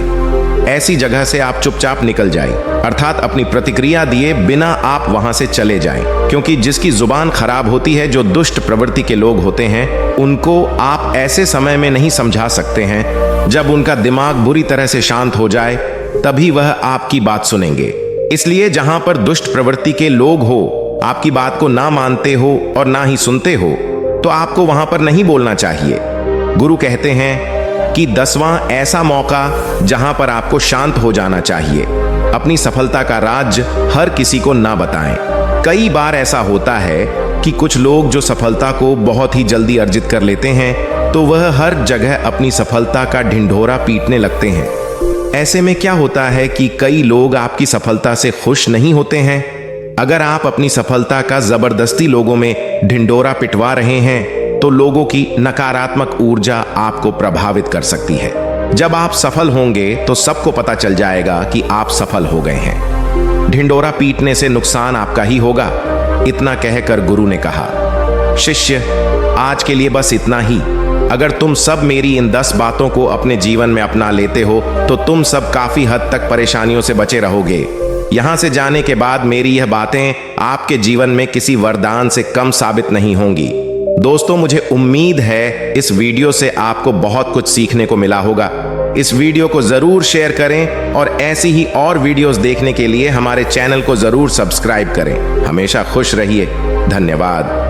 Speaker 5: ऐसी जगह से आप चुपचाप निकल जाएं, अर्थात अपनी प्रतिक्रिया दिए बिना आप वहां से चले जाएं, क्योंकि जिसकी जुबान खराब होती है, जो दुष्ट प्रवृत्ति के लोग होते हैं, उनको आप ऐसे समय में नहीं समझा सकते हैं। जब उनका दिमाग बुरी तरह से शांत हो जाए तभी वह आपकी बात सुनेंगे। इसलिए जहां पर दुष्ट प्रवृत्ति के लोग हो, आपकी बात को ना मानते हो और ना ही सुनते हो, तो आपको वहां पर नहीं बोलना चाहिए। गुरु कहते हैं कि 10वां ऐसा मौका जहां पर आपको शांत हो जाना चाहिए। अपनी सफलता का राज हर किसी को ना बताएं। कई बार ऐसा होता है कि कुछ लोग जो सफलता को बहुत ही जल्दी अर्जित कर लेते हैं तो वह हर जगह अपनी सफलता का ढिंढोरा पीटने लगते हैं। ऐसे में क्या होता है कि कई लोग आपकी सफलता से खुश नहीं होते हैं। अगर आप अपनी सफलता का जबरदस्ती लोगों में ढिंढोरा पिटवा रहे हैं तो लोगों की नकारात्मक ऊर्जा आपको प्रभावित कर सकती है। जब आप सफल होंगे तो सबको पता चल जाएगा कि आप सफल हो गए हैं। ढिंढोरा पीटने से नुकसान आपका ही होगा। इतना कहकर गुरु ने कहा, शिष्य, आज के लिए बस इतना ही। अगर तुम सब मेरी इन 10 बातों को अपने जीवन में अपना लेते हो तो तुम सब काफी हद तक परेशानियों से बचे रहोगे। यहां से जाने के बाद मेरी यह बातें आपके जीवन में किसी वरदान से कम साबित नहीं होंगी। दोस्तों, मुझे उम्मीद है इस वीडियो से आपको बहुत कुछ सीखने को मिला होगा। इस वीडियो को जरूर शेयर करें और ऐसी ही और वीडियोस देखने के लिए हमारे चैनल को जरूर सब्सक्राइब करें। हमेशा खुश रहिए। धन्यवाद।